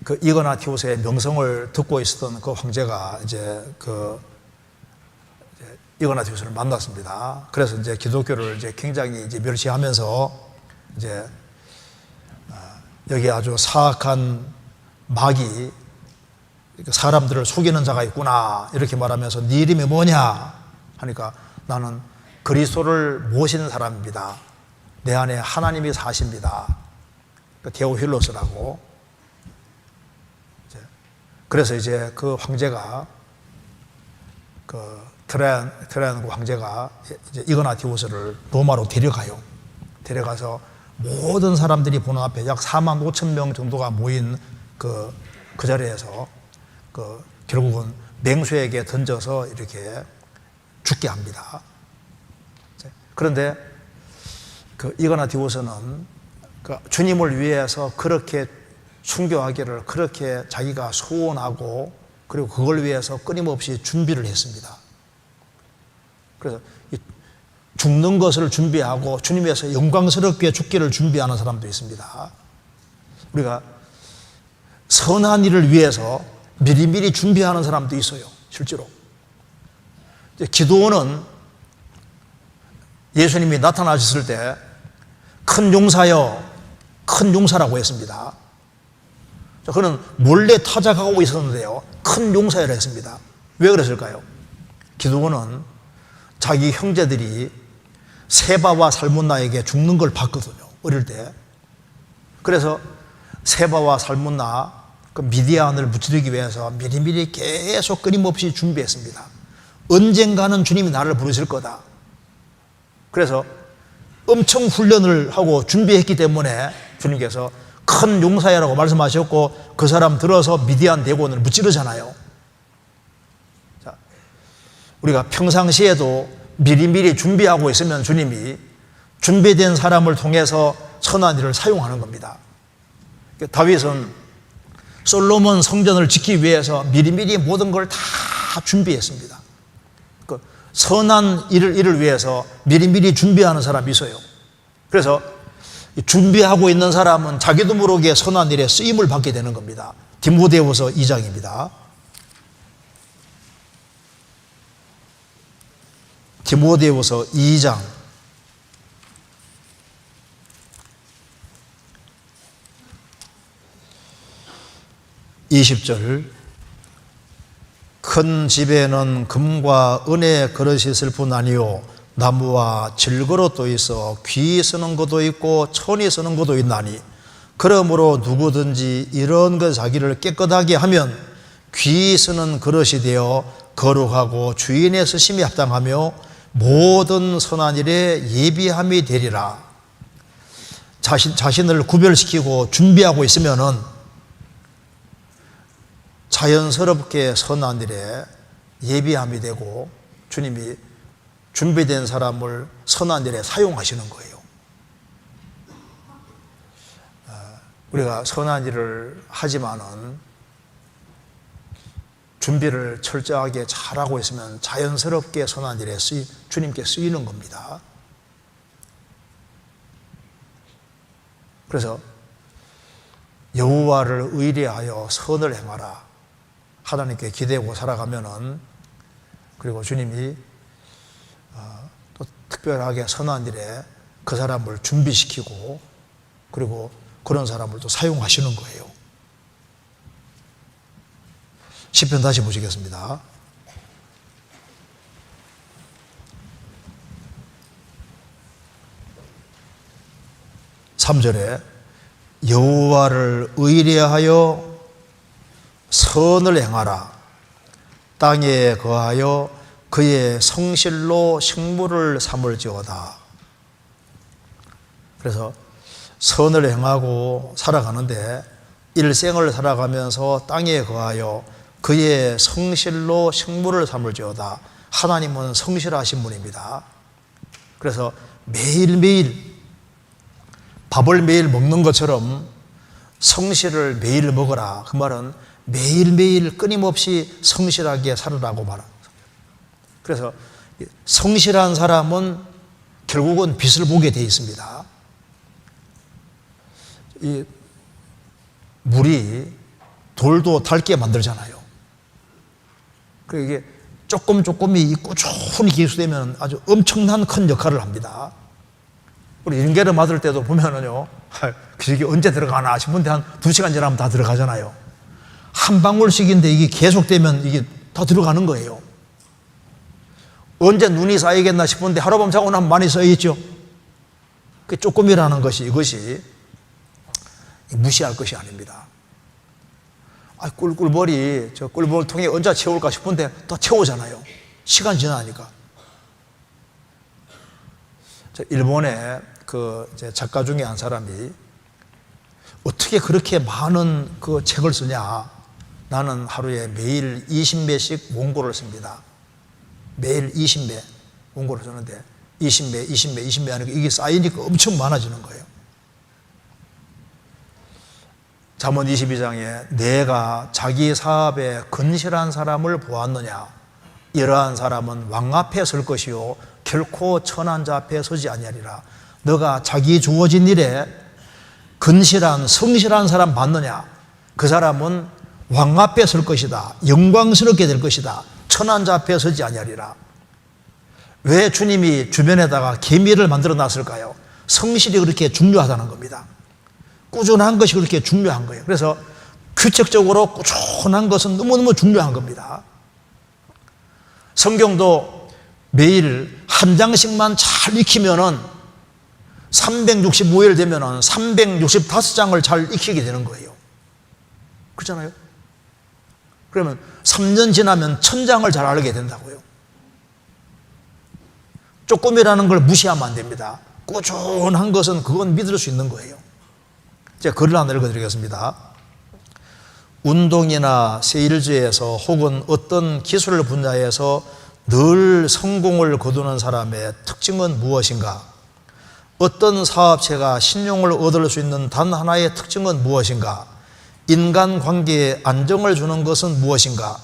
그 이그나티오스의 명성을 듣고 있었던 그 황제가 이제 이그나티오스를 만났습니다. 그래서 이제 기독교를 이제 굉장히 이제 멸시하면서 이제 여기 아주 사악한 마귀, 사람들을 속이는 자가 있구나 이렇게 말하면서 네 이름이 뭐냐 하니까 나는 그리스도를 모시는 사람입니다. 내 안에 하나님이 사십니다. 데오힐로스라고. 그래서 이제 그 황제가 그 트라이안 황제가 이제 이그나티오스를 로마로 데려가요. 데려가서 모든 사람들이 보는 앞에 약 4만 5천 명 정도가 모인 그 자리에서 결국은 맹수에게 던져서 이렇게 죽게 합니다. 그런데 그 이그나티오스는 그 주님을 위해서 그렇게 순교하기를 그렇게 자기가 소원하고 그리고 그걸 위해서 끊임없이 준비를 했습니다. 그래서 죽는 것을 준비하고 주님에서 영광스럽게 죽기를 준비하는 사람도 있습니다. 우리가 선한 일을 위해서 미리미리 준비하는 사람도 있어요. 실제로 기드온은 예수님이 나타나셨을 때 큰 용사여, 큰 용사라고 했습니다. 그는 몰래 타작하고 있었는데요, 큰 용사여라 했습니다. 왜 그랬을까요? 기드온은 자기 형제들이 세바와 살문나에게 죽는 걸 봤거든요, 어릴 때. 그래서 세바와 살문나 그 미디안을 무찌르기 위해서 미리미리 계속 끊임없이 준비했습니다. 언젠가는 주님이 나를 부르실 거다. 그래서 엄청 훈련을 하고 준비했기 때문에 주님께서 큰 용사야라고 말씀하셨고, 그 사람 들어서 미디안 대군을 무찌르잖아요. 자, 우리가 평상시에도 미리미리 준비하고 있으면 주님이 준비된 사람을 통해서 선한 일을 사용하는 겁니다. 다윗은 솔로몬 성전을 짓기 위해서 미리미리 모든 걸 다 준비했습니다. 그 선한 일을 위해서 미리미리 준비하는 사람이 있어요. 그래서 준비하고 있는 사람은 자기도 모르게 선한 일에 쓰임을 받게 되는 겁니다. 디모데후서 2장입니다. 디모데후서 2장 20절. 큰 집에는 금과 은의 그릇이 있을 뿐 아니요 나무와 질그릇도 있어 귀 쓰는 것도 있고 천이 쓰는 것도 있나니, 그러므로 누구든지 이런 것 자기를 깨끗하게 하면 귀 쓰는 그릇이 되어 거룩하고 주인의 쓰심이 합당하며 모든 선한 일에 예비함이 되리라. 자신을 구별시키고 준비하고 있으면은 자연스럽게 선한 일에 예비함이 되고 주님이 준비된 사람을 선한 일에 사용하시는 거예요. 우리가 선한 일을 하지만은 준비를 철저하게 잘하고 있으면 자연스럽게 선한 일에 주님께 쓰이는 겁니다. 그래서 여호와를 의뢰하여 선을 행하라. 하나님께 기대고 살아가면은, 그리고 주님이 또 특별하게 선한 일에 그 사람을 준비시키고, 그리고 그런 사람을 또 사용하시는 거예요. 시편 다시 보시겠습니다. 3절에 여호와를 의뢰하여 선을 행하라. 땅에 거하여 그의 성실로 식물을 삼을지어다. 그래서 선을 행하고 살아가는데, 일생을 살아가면서 땅에 거하여 그의 성실로 식물을 삼을지어다. 하나님은 성실하신 분입니다. 그래서 매일매일 밥을 매일 먹는 것처럼 성실을 매일 먹어라. 그 말은 매일매일 끊임없이 성실하게 살으라고 말합니다. 그래서 성실한 사람은 결국은 빛을 보게 되어 있습니다. 이 물이 돌도 닳게 만들잖아요. 이게 조금이 꾸준히 기수되면 아주 엄청난 큰 역할을 합니다. 우리 연계를 맞을 때도 보면은요, 이게 언제 들어가나 싶은데 한 2시간 지나면 다 들어가잖아요. 한 방울씩인데 이게 계속되면 이게 다 들어가는 거예요. 언제 눈이 쌓이겠나 싶은데 하룻밤 자고 나면 많이 쌓여있죠. 그 조금이라는 것이, 이것이 무시할 것이 아닙니다. 꿀꿀벌이 저 꿀벌통에 언제 채울까 싶은데 다 채우잖아요. 시간 지나니까. 일본의 그 작가 중에 한 사람이 어떻게 그렇게 많은 그 책을 쓰냐. 나는 하루에 매일 20매씩 원고를 씁니다. 매일 20매 원고를 쓰는데 20매 하니까 이게 쌓이니까 엄청 많아지는 거예요. 잠언 22장에 내가 자기 사업에 근실한 사람을 보았느냐. 이러한 사람은 왕 앞에 설 것이요 결코 천한 자 앞에 서지 아니하리라. 너가 자기 주어진 일에 근실한 성실한 사람 봤느냐? 그 사람은 왕 앞에 설 것이다. 영광스럽게 될 것이다. 천한 자 앞에 서지 아니하리라. 왜 주님이 주변에다가 계미를 만들어 놨을까요? 성실이 그렇게 중요하다는 겁니다. 꾸준한 것이 그렇게 중요한 거예요. 그래서 규칙적으로 꾸준한 것은 너무너무 중요한 겁니다. 성경도 매일 한 장씩만 잘 익히면은 365일 되면은 365장을 잘 익히게 되는 거예요. 그렇잖아요? 그러면 3년 지나면 1000장을 잘 알게 된다고요. 조금이라는 걸 무시하면 안 됩니다. 꾸준한 것은 그건 믿을 수 있는 거예요. 제가 글을 하나 읽어드리겠습니다. 운동이나 세일즈에서 혹은 어떤 기술 분야에서 늘 성공을 거두는 사람의 특징은 무엇인가? 어떤 사업체가 신용을 얻을 수 있는 단 하나의 특징은 무엇인가? 인간관계에 안정을 주는 것은 무엇인가?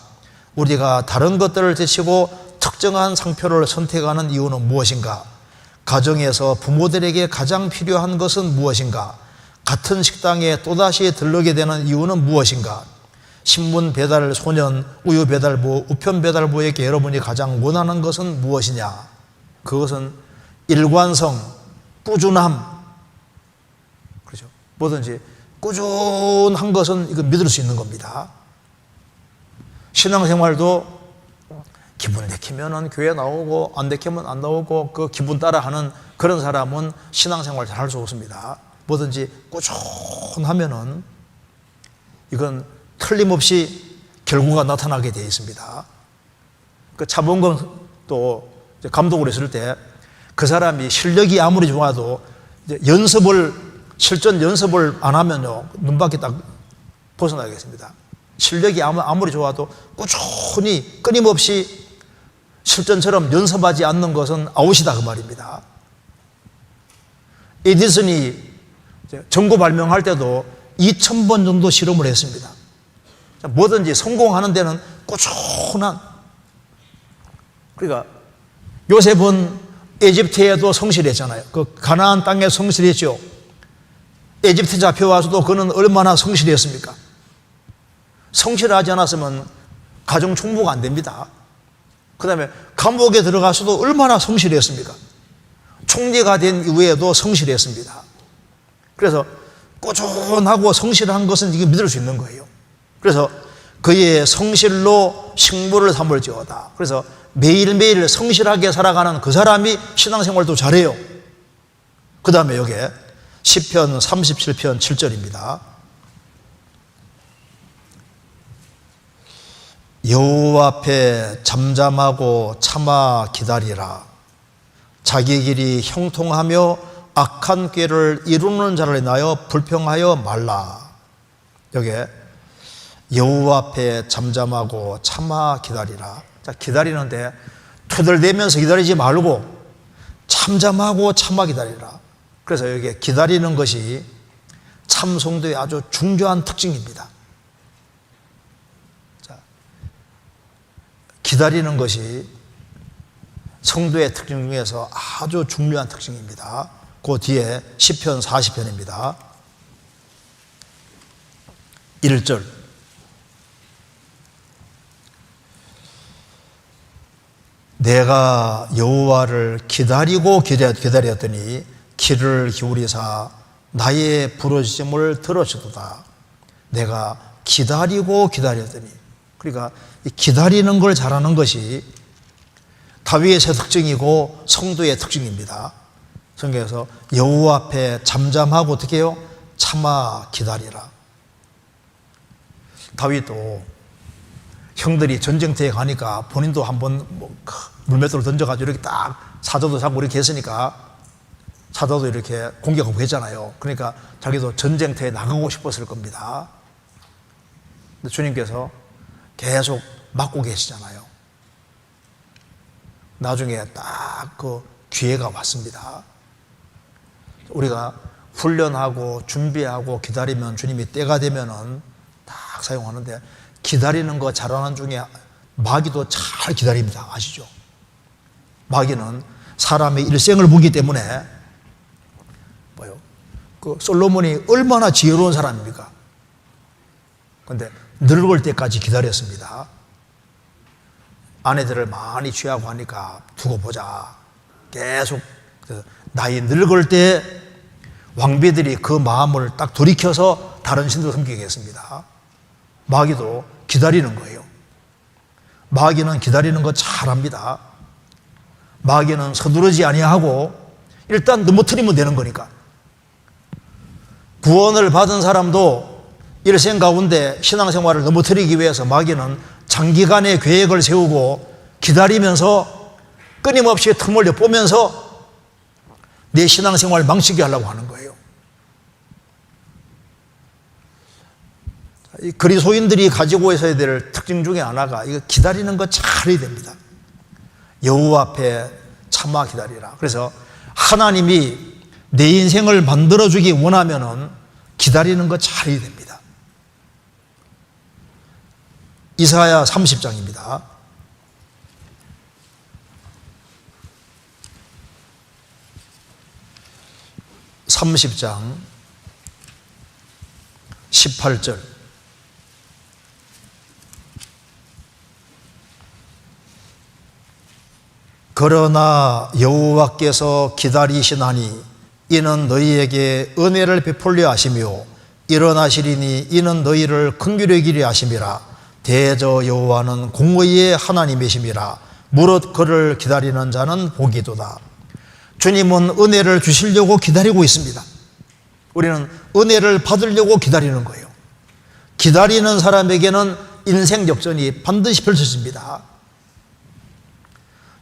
우리가 다른 것들을 제치고 특정한 상표를 선택하는 이유는 무엇인가? 가정에서 부모들에게 가장 필요한 것은 무엇인가? 같은 식당에 또다시 들르게 되는 이유는 무엇인가? 신문 배달 소년, 우유 배달부, 우편 배달부에게 여러분이 가장 원하는 것은 무엇이냐? 그것은 일관성, 꾸준함. 그렇죠? 뭐든지 꾸준한 것은 이거 믿을 수 있는 겁니다. 신앙생활도 기분 내키면은 교회 나오고 안 내키면 안 나오고 그 기분 따라 하는 그런 사람은 신앙생활 잘 할 수 없습니다. 뭐든지 꾸준하면은 이건 틀림없이 결과가 나타나게 되어 있습니다. 그 차범근도 감독으로 있을 때 그 사람이 실력이 아무리 좋아도 실전 연습을 안 하면요 눈밖에 딱 벗어나겠습니다. 실력이 아무리 좋아도 꾸준히 끊임없이 실전처럼 연습하지 않는 것은 아웃이다 그 말입니다. 에디슨이 전구 발명할 때도 2000번 정도 실험을 했습니다. 뭐든지 성공하는 데는 꾸준한. 그러니까 요셉은 에집트에도 성실했잖아요. 그 가나안 땅에 성실했죠. 에집트 잡혀와서도 그는 얼마나 성실했습니까? 성실하지 않았으면 가정 총무가 안 됩니다. 그 다음에 감옥에 들어가서도 얼마나 성실했습니까? 총리가 된 이후에도 성실했습니다. 그래서 꾸준하고 성실한 것은 이게 믿을 수 있는 거예요. 그래서 그의 성실로 식물을 삼을지어다. 그래서 매일매일 성실하게 살아가는 그 사람이 신앙생활도 잘해요. 그 다음에 여기에 시편 37편 7절입니다. 여호와 앞에 잠잠하고 참아 기다리라. 자기 길이 형통하며 악한 꾀를 이루는 자를 인하여 불평하여 말라. 여기에 여호와 앞에 잠잠하고 참아 기다리라. 자, 기다리는데 투덜대면서 기다리지 말고 잠잠하고 참아 기다리라. 그래서 여기에 기다리는 것이 참 성도의 아주 중요한 특징입니다. 자, 기다리는 것이 성도의 특징 중에서 아주 중요한 특징입니다. 그 뒤에 시편 40편입니다. 1절. 내가 여호와를 기다리고 기다렸더니 귀를 기울이사 나의 부르짖음을 들으시도다. 내가 기다리고 기다렸더니. 그러니까 이 기다리는 걸 잘하는 것이 다윗의 특징이고 성도의 특징입니다. 성경에서 여호와 앞에 잠잠하고 어떻게 해요? 참아 기다리라. 다윗도 형들이 전쟁터에 가니까 본인도 한번 물맷돌을 던져가지고 이렇게 딱 사자도 잡고 이렇게 했으니까 사자도 이렇게 공격하고 했잖아요. 그러니까 자기도 전쟁터에 나가고 싶었을 겁니다. 근데 주님께서 계속 막고 계시잖아요. 나중에 딱 그 기회가 왔습니다. 우리가 훈련하고 준비하고 기다리면 주님이 때가 되면은 딱 사용하는데 기다리는 거 잘하는 중에 마귀도 잘 기다립니다. 아시죠? 마귀는 사람의 일생을 보기 때문에 뭐요? 그 솔로몬이 얼마나 지혜로운 사람입니까? 그런데 늙을 때까지 기다렸습니다. 아내들을 많이 취하고 하니까 두고 보자. 계속 나이 늙을 때 왕비들이 그 마음을 딱 돌이켜서 다른 신들을 섬기게 했습니다. 마귀도 기다리는 거예요. 마귀는 기다리는 거 잘합니다. 마귀는 서두르지 아니하고 일단 넘어뜨리면 되는 거니까. 구원을 받은 사람도 일생 가운데 신앙생활을 넘어뜨리기 위해서 마귀는 장기간의 계획을 세우고 기다리면서 끊임없이 틈을 엿보면서 내 신앙생활을 망치게 하려고 하는 거예요. 이 그리스도인들이 가지고 있어야 될 특징 중에 하나가 이거 기다리는 거 잘해야 됩니다. 여호와 앞에 참아 기다리라. 그래서 하나님이 내 인생을 만들어주기 원하면은 기다리는 거 잘해야 됩니다. 이사야 30장입니다. 30장 18절. 그러나 여호와께서 기다리시나니 이는 너희에게 은혜를 베풀려 하시며 일어나시리니 이는 너희를 긍휼히 여기려 하심이라. 대저 여호와는 공의의 하나님이심이라. 무릇 그를 기다리는 자는 복이도다. 주님은 은혜를 주시려고 기다리고 있습니다. 우리는 은혜를 받으려고 기다리는 거예요. 기다리는 사람에게는 인생 역전이 반드시 펼쳐집니다.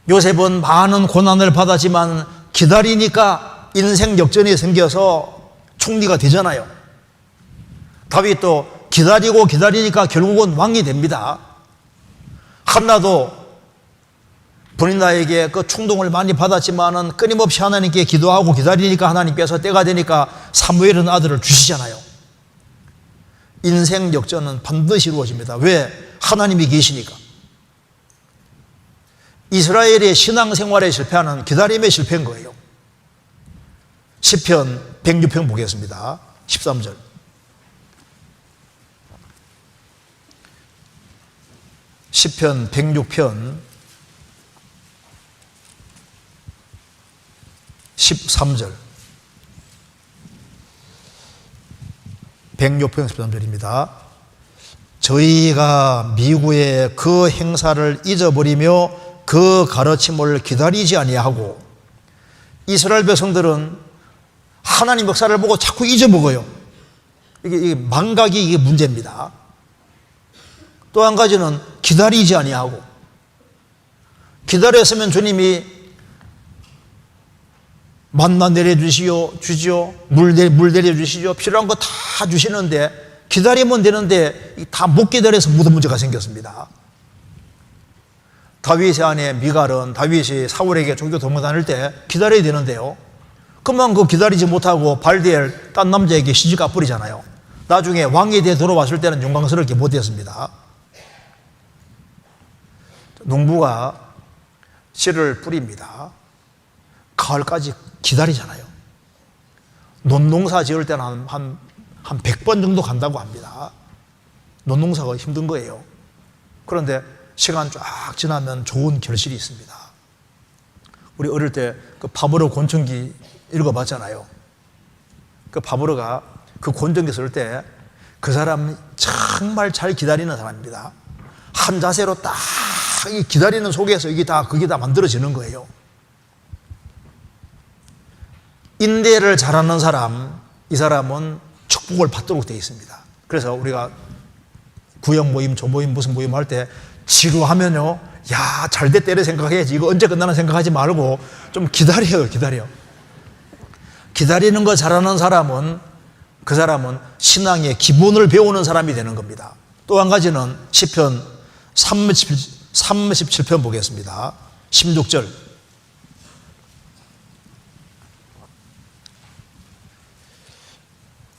요셉은 많은 고난을 받았지만 기다리니까 인생 역전이 생겨서 총리가 되잖아요. 다윗도 기다리고 기다리니까 결국은 왕이 됩니다. 한나도 본인나에게 그 충동을 많이 받았지만은 끊임없이 하나님께 기도하고 기다리니까 하나님께서 때가 되니까 사무엘은 아들을 주시잖아요. 인생 역전은 반드시 이루어집니다. 왜? 하나님이 계시니까. 이스라엘의 신앙생활에 실패하는 기다림에 실패한 거예요. 시편 106편 보겠습니다. 13절. 시편 106편 13절. 106편 13절입니다. 저희가 미구의 그 행사를 잊어버리며 그 가르침을 기다리지 아니하고. 이스라엘 백성들은 하나님 역사를 보고 자꾸 잊어먹어요. 이게 망각이 이게 문제입니다. 또 한 가지는 기다리지 아니하고. 기다렸으면 주님이 만나 내려주시오, 주시오, 물 내려주시오, 필요한 거 다 주시는데 기다리면 되는데 다 못 기다려서 모든 문제가 생겼습니다. 다윗의 아내 미갈은 다윗이 사울에게 종교 도모 다닐 때 기다려야 되는데요. 그만 그 기다리지 못하고 발디엘 딴 남자에게 시집가 버리잖아요. 나중에 왕이 돼 돌아왔을 때는 영광스럽게 못했습니다. 농부가 씨를 뿌립니다. 가을까지 기다리잖아요. 논농사 지을 때는 한 100번 정도 간다고 합니다. 논농사가 힘든 거예요. 그런데 시간 쫙 지나면 좋은 결실이 있습니다. 우리 어릴 때 그 파브르 곤충기 읽어봤잖아요. 그 파브르가 그 곤충기 쓸 때 그 사람은 정말 잘 기다리는 사람입니다. 한 자세로 딱 기다리는 속에서 그게 다 만들어지는 거예요. 인내를 잘하는 사람, 이 사람은 축복을 받도록 되어 있습니다. 그래서 우리가 구역 모임, 조모임, 무슨 모임 할 때 지루하면요, 야, 잘 됐다 이렇게 생각해야지. 이거 언제 끝나나 생각하지 말고 좀 기다려. 기다리는 거 잘하는 사람은 그 사람은 신앙의 기본을 배우는 사람이 되는 겁니다. 또 한 가지는 시편 37편 보겠습니다. 16절.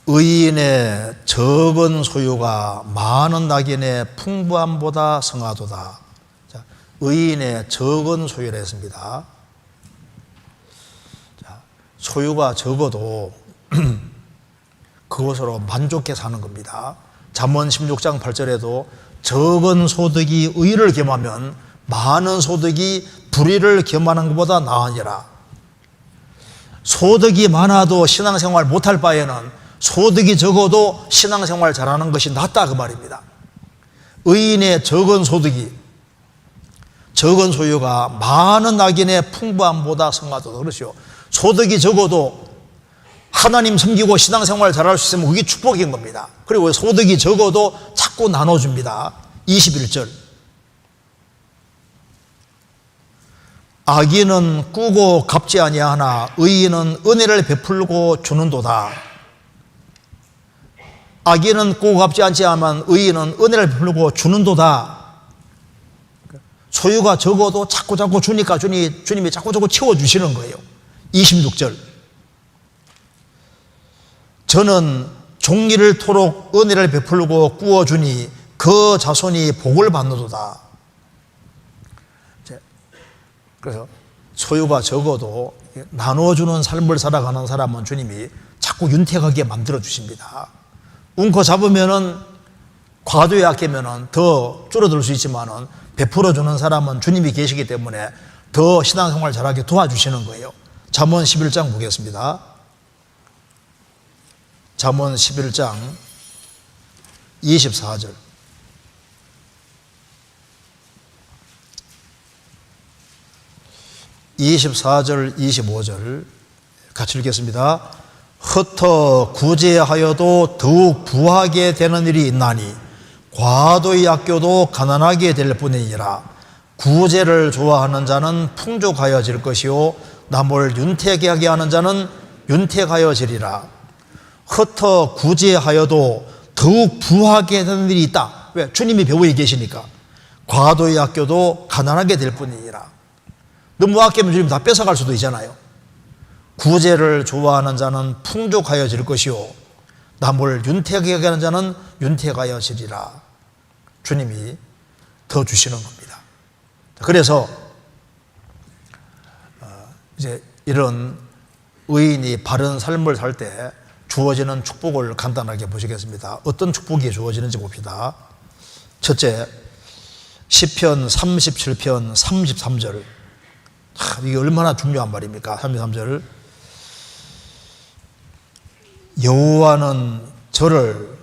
의인의 적은 소유가 많은 낙인의 풍부함보다 성하도다. 자, 의인의 적은 소유라 했습니다. 소유가 적어도 그것으로 만족해 사는 겁니다. 잠언 16장 8절에도 적은 소득이 의를 겸하면 많은 소득이 불의를 겸하는 것보다 나으니라. 소득이 많아도 신앙생활 못할 바에는 소득이 적어도 신앙생활 잘하는 것이 낫다 그 말입니다. 의인의 적은 소유가 많은 낙인의 풍부함보다 성하도다 그러시오. 소득이 적어도 하나님 섬기고 신앙생활 잘할 수 있으면 그게 축복인 겁니다. 그리고 소득이 적어도 자꾸 나눠줍니다. 21절 악인은 꾸고 갚지 아니하나 의인은 은혜를 베풀고 주는도다. 악인은 꾸고 갚지 않지만 의인은 은혜를 베풀고 주는도다. 소유가 적어도 자꾸 주니까 주님이 자꾸 채워주시는 거예요. 26절 저는 종리를 토록 은혜를 베풀고 꾸어주니 그 자손이 복을 받는도다. 그래서 소유가 적어도 나눠주는 삶을 살아가는 사람은 주님이 자꾸 윤택하게 만들어 주십니다. 웅커 잡으면은 과도에 아끼면은 더 줄어들 수 있지만은 베풀어 주는 사람은 주님이 계시기 때문에 더 신앙생활 잘하게 도와주시는 거예요. 잠언 11장 보겠습니다. 잠언 11장 24절 24절 25절 같이 읽겠습니다. 흩어 구제하여도 더욱 부하게 되는 일이 있나니 과도히 아껴도 가난하게 될 뿐이니라. 구제를 좋아하는 자는 풍족하여질 것이요 남을 윤택하게 하는 자는 윤택하여지리라. 흩어 구제하여도 더욱 부하게 되는 일이 있다. 왜? 주님이 배후에 계시니까. 과도히 아껴도 가난하게 될 뿐이니라. 너무 아끼면 주님 다 뺏어갈 수도 있잖아요. 구제를 좋아하는 자는 풍족하여질 것이요 남을 윤택하게 하는 자는 윤택하여지리라. 주님이 더 주시는 겁니다. 그래서 이제 이런 의인이 바른 삶을 살 때 주어지는 축복을 간단하게 보시겠습니다. 어떤 축복이 주어지는지 봅시다. 첫째, 시편 37편 33절. 이게 얼마나 중요한 말입니까? 33절. 여호와는 저를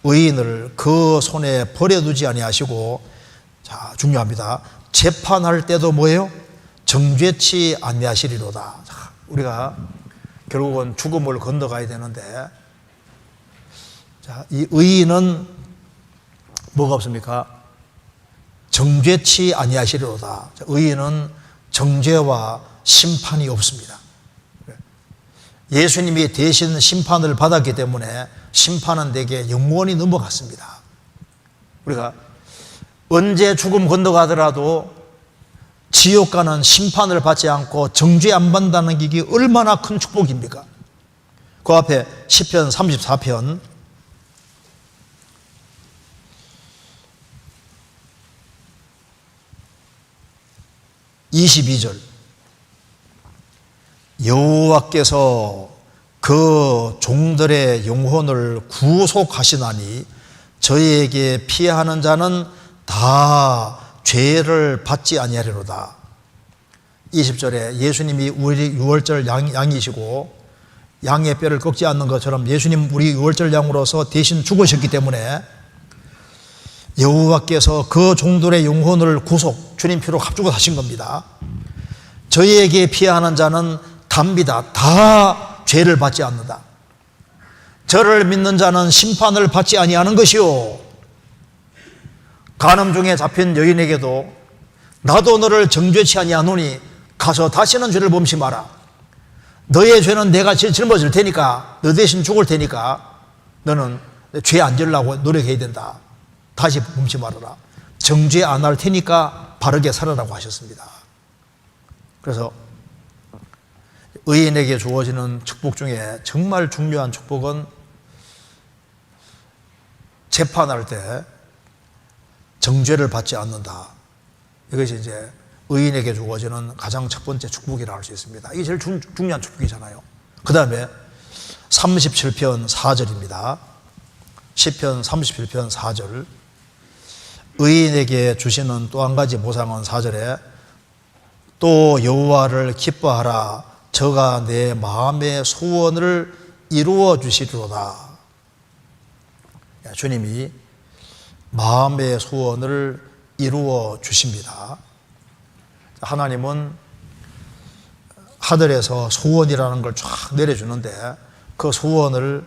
의인을 그 손에 버려두지 아니하시고, 자, 중요합니다. 재판할 때도 뭐예요? 정죄치 아니하시리로다. 자, 우리가 결국은 죽음을 건너가야 되는데, 자, 이 의인은 뭐가 없습니까? 정죄치 아니하시리로다. 의인은 정죄와 심판이 없습니다. 예수님이 대신 심판을 받았기 때문에 심판은 내게 영원히 넘어갔습니다. 우리가 언제 죽음 건너가더라도 지옥 가는 심판을 받지 않고 정죄 안 받는다는 게 얼마나 큰 축복입니까? 그 앞에 시편 34편 22절 여호와께서 그 종들의 영혼을 구속하시나니 저희에게 피하는 자는 다 죄를 받지 아니하리로다. 20절에 예수님이 우리 유월절 양이시고 양의 뼈를 꺾지 않는 것처럼 예수님 우리 유월절 양으로서 대신 죽으셨기 때문에 여호와께서 그 종들의 영혼을 주님 피로 합주고 하신 겁니다. 저희에게 피하는 자는 답니다. 다 죄를 받지 않는다. 저를 믿는 자는 심판을 받지 아니하는 것이요 간음 중에 잡힌 여인에게도 나도 너를 정죄치 아니하노니 가서 다시는 죄를 범치 마라. 너의 죄는 내가 짊어질 테니까 너 대신 죽을 테니까 너는 죄 안 지으려고 노력해야 된다. 다시 범치 말아라. 정죄 안 할 테니까 바르게 살아라고 하셨습니다. 그래서 의인에게 주어지는 축복 중에 정말 중요한 축복은 재판할 때 정죄를 받지 않는다. 이것이 이제 의인에게 주어지는 가장 첫 번째 축복이라 할 수 있습니다. 이게 제일 중요한 축복이잖아요. 그 다음에 37편 4절입니다. 시편 37편 4절. 의인에게 주시는 또 한 가지 보상은 4절에 또 여호와를 기뻐하라 저가 내 마음의 소원을 이루어 주시리로다. 주님이 마음의 소원을 이루어 주십니다. 하나님은 하늘에서 소원이라는 걸 쫙 내려주는데 그 소원을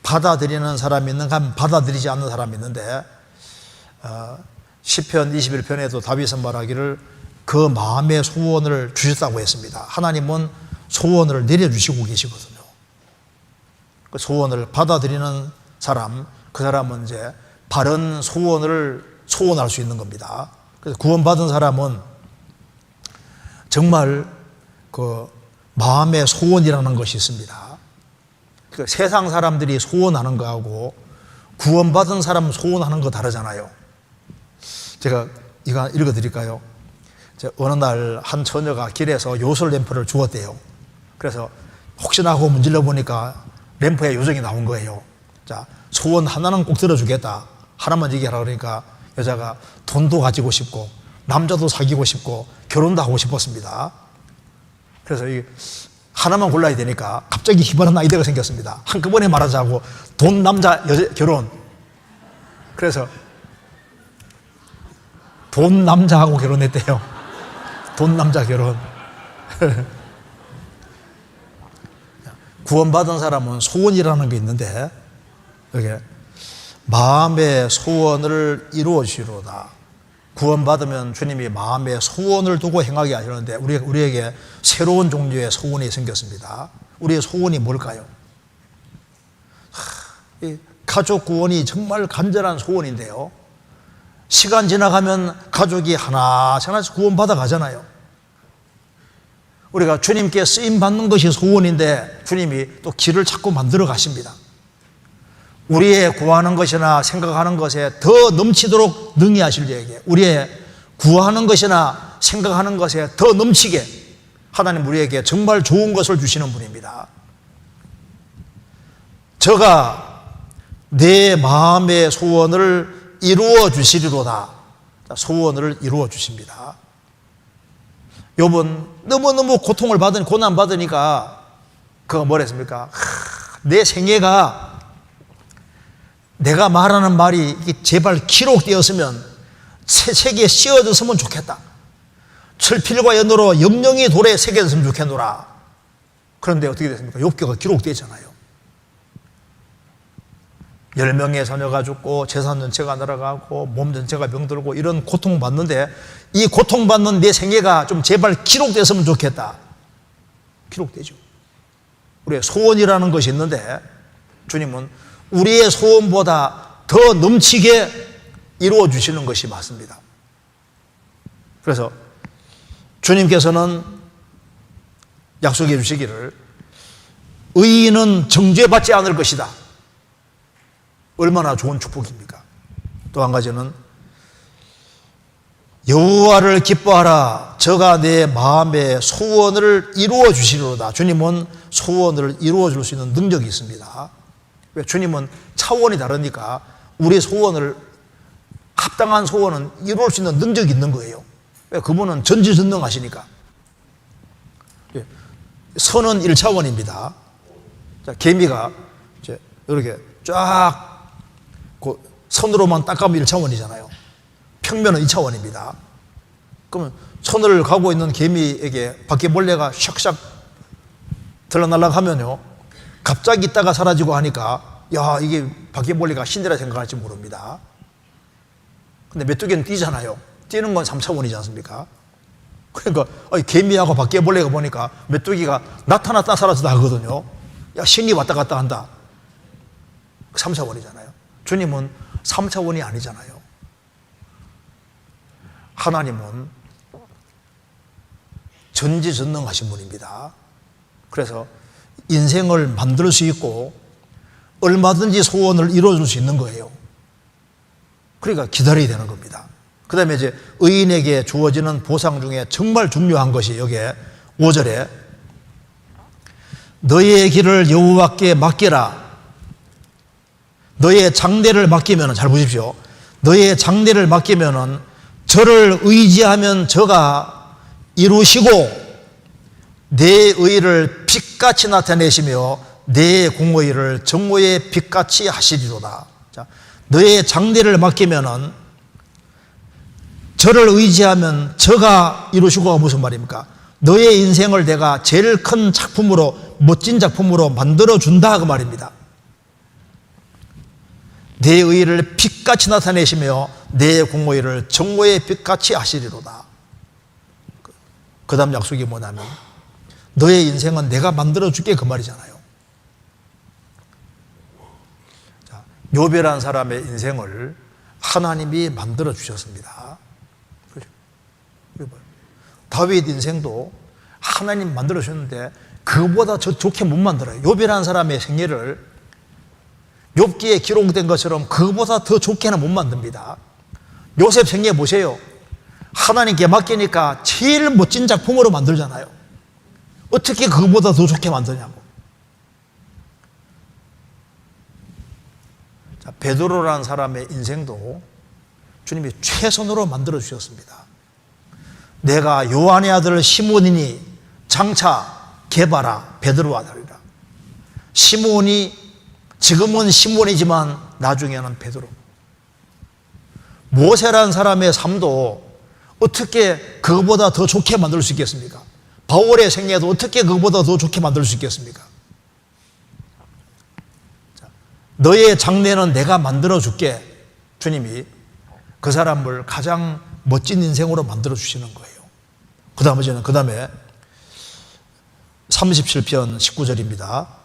받아들이는 사람이 있는가 하면 받아들이지 않는 사람이 있는데 시편 21편에도 다윗은 말하기를 그 마음의 소원을 주셨다고 했습니다. 하나님은 소원을 내려주시고 계시거든요. 그 소원을 받아들이는 사람, 그 사람은 이제 바른 소원을 소원할 수 있는 겁니다. 그래서 구원받은 사람은 정말 그 마음의 소원이라는 것이 있습니다. 그 세상 사람들이 소원하는 거하고 구원받은 사람 소원하는 거 다르잖아요. 제가 이거 읽어드릴까요? 어느 날 한 처녀가 길에서 요술 램프를 주었대요. 그래서 혹시나 하고 문질러 보니까 램프에 요정이 나온 거예요. 자, 소원 하나는 꼭 들어주겠다. 하나만 얘기하라 그러니까 여자가 돈도 가지고 싶고 남자도 사귀고 싶고 결혼도 하고 싶었습니다. 그래서 이 하나만 골라야 되니까 갑자기 희한한 아이디어가 생겼습니다. 한꺼번에 말하자고 돈, 남자, 여자, 결혼. 그래서 돈 남자하고 결혼했대요. 돈 남자 결혼. 구원받은 사람은 소원이라는 게 있는데 이게 마음의 소원을 이루어 주시로다. 구원받으면 주님이 마음의 소원을 두고 행하게 하시는데 우리에게 새로운 종류의 소원이 생겼습니다. 우리의 소원이 뭘까요? 가족 구원이 정말 간절한 소원인데요. 시간 지나가면 가족이 하나씩 구원받아 가잖아요. 우리가 주님께 쓰임받는 것이 소원인데 주님이 또 길을 자꾸 만들어 가십니다. 우리의 구하는 것이나 생각하는 것에 더 넘치도록 능히 하실 자에게 우리의 구하는 것이나 생각하는 것에 더 넘치게 하나님 우리에게 정말 좋은 것을 주시는 분입니다. 저가 내 마음의 소원을 이루어 주시리로다. 소원을 이루어 주십니다. 욥은 너무너무 고통을 고난 받으니까 그가 뭐랬습니까? 내 생애가 내가 말하는 말이 제발 기록되었으면 책에 씌워졌으면 좋겠다. 철필과 연으로 영영이 돌에 새겨졌으면 좋겠노라. 그런데 어떻게 됐습니까? 욥기가 기록되잖아요. 10명의 자녀가 죽고 재산 전체가 날아가고 몸 전체가 병들고 이런 고통받는데 이 고통받는 내 생애가 좀 제발 기록됐으면 좋겠다. 기록되죠. 우리의 소원이라는 것이 있는데 주님은 우리의 소원보다 더 넘치게 이루어 주시는 것이 맞습니다. 그래서 주님께서는 약속해 주시기를 의인은 정죄받지 않을 것이다. 얼마나 좋은 축복입니까? 또 한 가지는 여호와를 기뻐하라 저가 내 마음의 소원을 이루어 주시리로다. 주님은 소원을 이루어 줄 수 있는 능력이 있습니다. 왜? 주님은 차원이 다르니까 우리의 소원을 합당한 소원은 이루어 수 있는 능력이 있는 거예요. 왜? 그분은 전지전능하시니까. 선은 1차원입니다. 자, 개미가 이렇게 쫙 선으로만 딱 가면 1차원이잖아요. 평면은 2차원입니다. 그러면 선을 가고 있는 개미에게 바퀴벌레가 샥샥 들러날락 하면요, 갑자기 있다가 사라지고 하니까 야, 이게 바퀴벌레가 신이라 생각할지 모릅니다. 근데 메뚜기는 뛰잖아요. 뛰는 건 3차원이지 않습니까? 그러니까 개미하고 바퀴벌레가 보니까 메뚜기가 나타났다 사라졌다 하거든요. 야, 신이 왔다 갔다 한다. 3차원이잖아요. 주님은 3차원이 아니잖아요. 하나님은 전지전능하신 분입니다. 그래서 인생을 만들 수 있고 얼마든지 소원을 이루어줄 수 있는 거예요. 그러니까 기다려야 되는 겁니다. 그 다음에 이제 의인에게 주어지는 보상 중에 정말 중요한 것이 여기에 5절에 너의 길을 여호와께 맡기라. 너의 장래를 맡기면, 잘 보십시오. 너의 장래를 맡기면은 저를 의지하면 저가 이루시고 내 의를 빛같이 나타내시며 내 공의를 정오의 빛같이 하시리로다. 자, 너의 장래를 맡기면은 저를 의지하면 저가 이루시고가 무슨 말입니까? 너의 인생을 내가 제일 큰 작품으로, 멋진 작품으로 만들어준다 그 말입니다. 내 의를 빛같이 나타내시며 내 공의를 정오의 빛같이 하시리로다. 그 다음 약속이 뭐냐면 너의 인생은 내가 만들어줄게 그 말이잖아요. 자, 욥이라는 사람의 인생을 하나님이 만들어주셨습니다. 다윗 인생도 하나님 만들어주셨는데 그보다 저 좋게 못 만들어요. 욥이라는 사람의 생애를 욥기에 기록된 것처럼 그보다 더 좋게는 못 만듭니다. 요셉 생애 보세요. 하나님께 맡기니까 제일 멋진 작품으로 만들잖아요. 어떻게 그보다 더 좋게 만드냐고. 자, 베드로라는 사람의 인생도 주님이 최선으로 만들어 주셨습니다. 내가 요한의 아들 시몬이니 장차 개바라 베드로 아들이라. 시몬이 지금은 시몬이지만 나중에는 베드로. 모세라는 사람의 삶도 어떻게 그거보다 더 좋게 만들 수 있겠습니까? 바울의 생애도 어떻게 그거보다 더 좋게 만들 수 있겠습니까? 자, 너의 장래는 내가 만들어줄게. 주님이 그 사람을 가장 멋진 인생으로 만들어 주시는 거예요. 그 다음에 37편 19절입니다.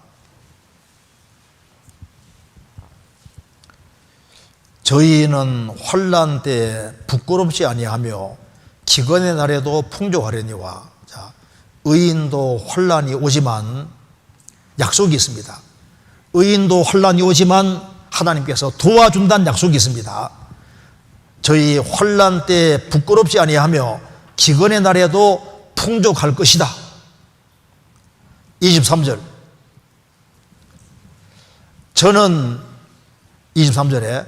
저희는 환난 때에 부끄럽지 아니하며 기근의 날에도 풍족하려니와. 자, 의인도 환난이 오지만 약속이 있습니다. 의인도 환난이 오지만 하나님께서 도와준다는 약속이 있습니다. 저희 환난 때에 부끄럽지 아니하며 기근의 날에도 풍족할 것이다. 23절. 저는 23절에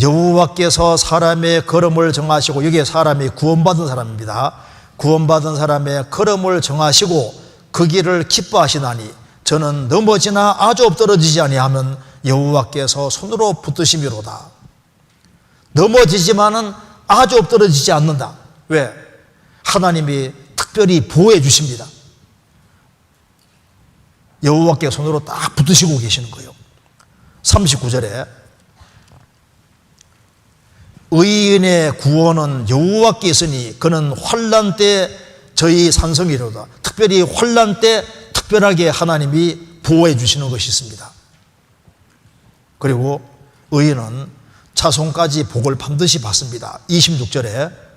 여호와께서 사람의 걸음을 정하시고, 여기에 사람이 구원받은 사람입니다. 구원받은 사람의 걸음을 정하시고 그 길을 기뻐하시나니 저는 넘어지나 아주 엎드러지지 아니하면 여호와께서 손으로 붙드심이로다. 넘어지지만은 아주 엎드러지지 않는다. 왜? 하나님이 특별히 보호해 주십니다. 여호와께 손으로 딱 붙드시고 계시는 거예요. 39절에 의인의 구원은 여호와께 있으니 그는 환난 때 저희 산성이로다. 특별히 환난 때 특별하게 하나님이 보호해 주시는 것이 있습니다. 그리고 의인은 자손까지 복을 반드시 받습니다. 26절에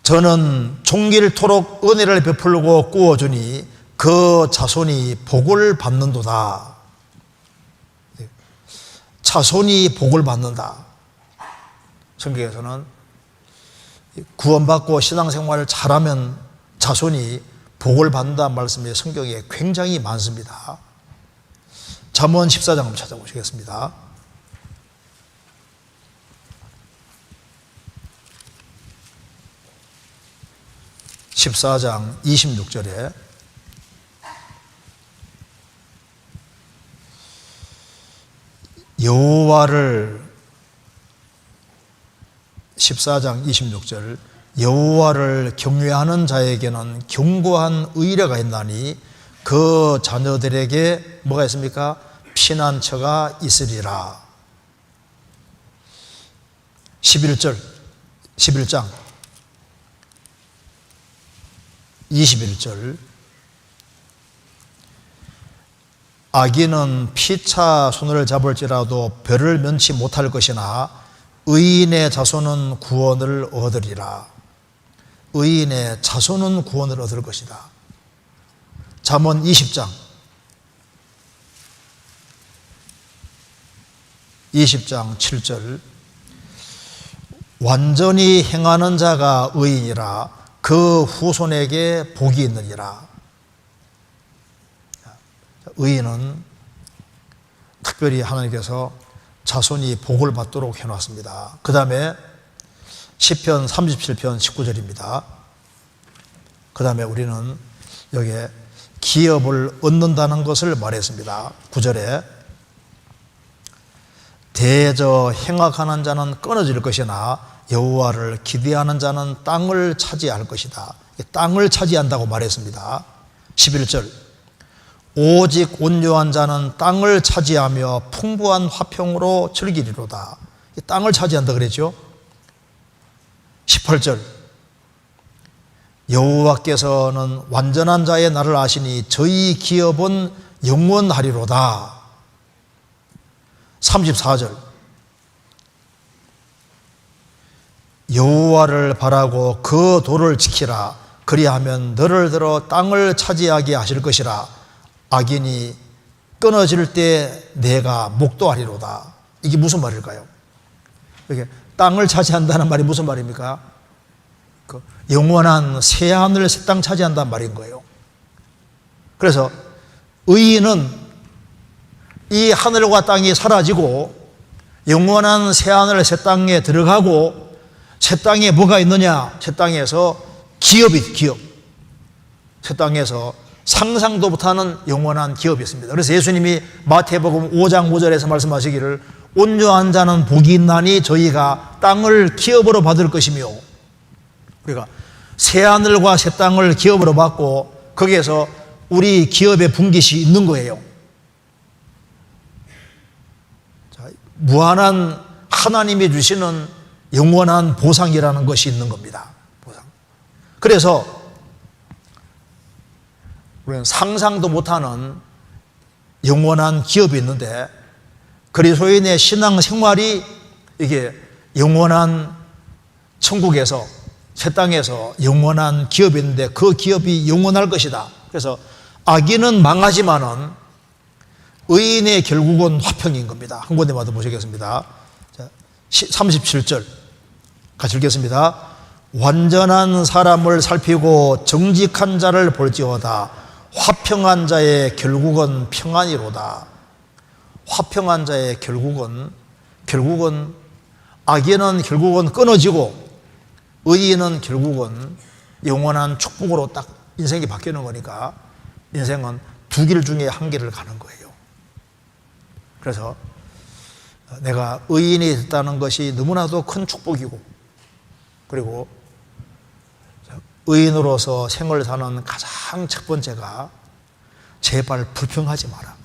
저는 종일토록 은혜를 베풀고 꾸어주니 그 자손이 복을 받는도다. 자손이 복을 받는다. 성경에서는 구원받고 신앙생활을 잘하면 자손이 복을 받는다는 말씀이 성경에 굉장히 많습니다. 잠언 14장 한번 찾아보시겠습니다. (14장) 26절에 여호와를 14장 26절 여호와를 경외하는 자에게는 견고한 의뢰가 있나니 그 자녀들에게 뭐가 있습니까? 피난처가 있으리라. 11장 21절 악인은 피차 손을 잡을지라도 별을 면치 못할 것이나 의인의 자손은 구원을 얻으리라. 의인의 자손은 구원을 얻을 것이다. 잠언 20장 7절 완전히 행하는 자가 의인이라 그 후손에게 복이 있느니라. 의인은 특별히 하나님께서 자손이 복을 받도록 해놨습니다. 그 다음에 시편 37편 19절입니다. 그 다음에 우리는 여기에 기업을 얻는다는 것을 말했습니다. 9절에 대저 행악하는 자는 끊어질 것이나 여호와를 기대하는 자는 땅을 차지할 것이다. 땅을 차지한다고 말했습니다. 11절 오직 온유한 자는 땅을 차지하며 풍부한 화평으로 즐기리로다. 땅을 차지한다 그랬죠. 18절 여호와께서는 완전한 자의 날을 아시니 저희 기업은 영원하리로다. 34절 여호와를 바라고 그 도를 지키라. 그리하면 너를 들어 땅을 차지하게 하실 것이라. 악인이 끊어질 때 내가 목도하리로다. 이게 무슨 말일까요? 이게 땅을 차지한다는 말이 무슨 말입니까? 그 영원한 새하늘 새 땅 차지한다는 말인 거예요. 그래서 의인은 이 하늘과 땅이 사라지고 영원한 새하늘 새 땅에 들어가고, 새 땅에 뭐가 있느냐? 새 땅에서 기업이 기업. 새 땅에서 상상도 못하는 영원한 기업이 있습니다. 그래서 예수님이 마태복음 5장 5절에서 말씀하시기를 온유한 자는 복이 있나니 저희가 땅을 기업으로 받을 것이며, 우리가 새하늘과 새 땅을 기업으로 받고 거기에서 우리 기업의 분깃이 있는 거예요. 자, 무한한 하나님이 주시는 영원한 보상이라는 것이 있는 겁니다. 보상. 그래서 우리는 상상도 못하는 영원한 기업이 있는데, 그리스도인의 신앙 생활이 이게 영원한 천국에서 새 땅에서 영원한 기업이 있는데 그 기업이 영원할 것이다. 그래서 악인은 망하지만은 의인의 결국은 화평인 겁니다. 한 군데마다 보시겠습니다. 37절 같이 읽겠습니다. 완전한 사람을 살피고 정직한 자를 볼지어다. 화평한 자의 결국은 평안이로다. 화평한 자의 결국은 악인은 결국은 끊어지고 의인은 결국은 영원한 축복으로 딱 인생이 바뀌는 거니까 인생은 두 길 중에 한 길을 가는 거예요. 그래서 내가 의인이 됐다는 것이 너무나도 큰 축복이고, 그리고 의인으로서 생을 사는 가장 첫 번째가 제발 불평하지 마라.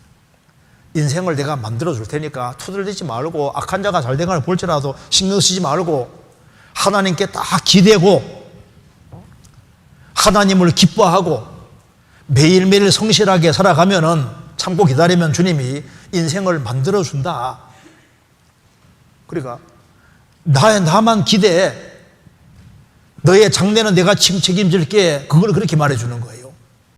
인생을 내가 만들어 줄 테니까 투덜대지 말고, 악한 자가 잘 되는 걸 볼지라도 신경 쓰지 말고 하나님께 딱 기대고 하나님을 기뻐하고 매일매일 성실하게 살아가면은, 참고 기다리면 주님이 인생을 만들어 준다. 그러니까 나만 기대해. 너의 장래는 내가 책임질게. 그걸 그렇게 말해 주는 거예요.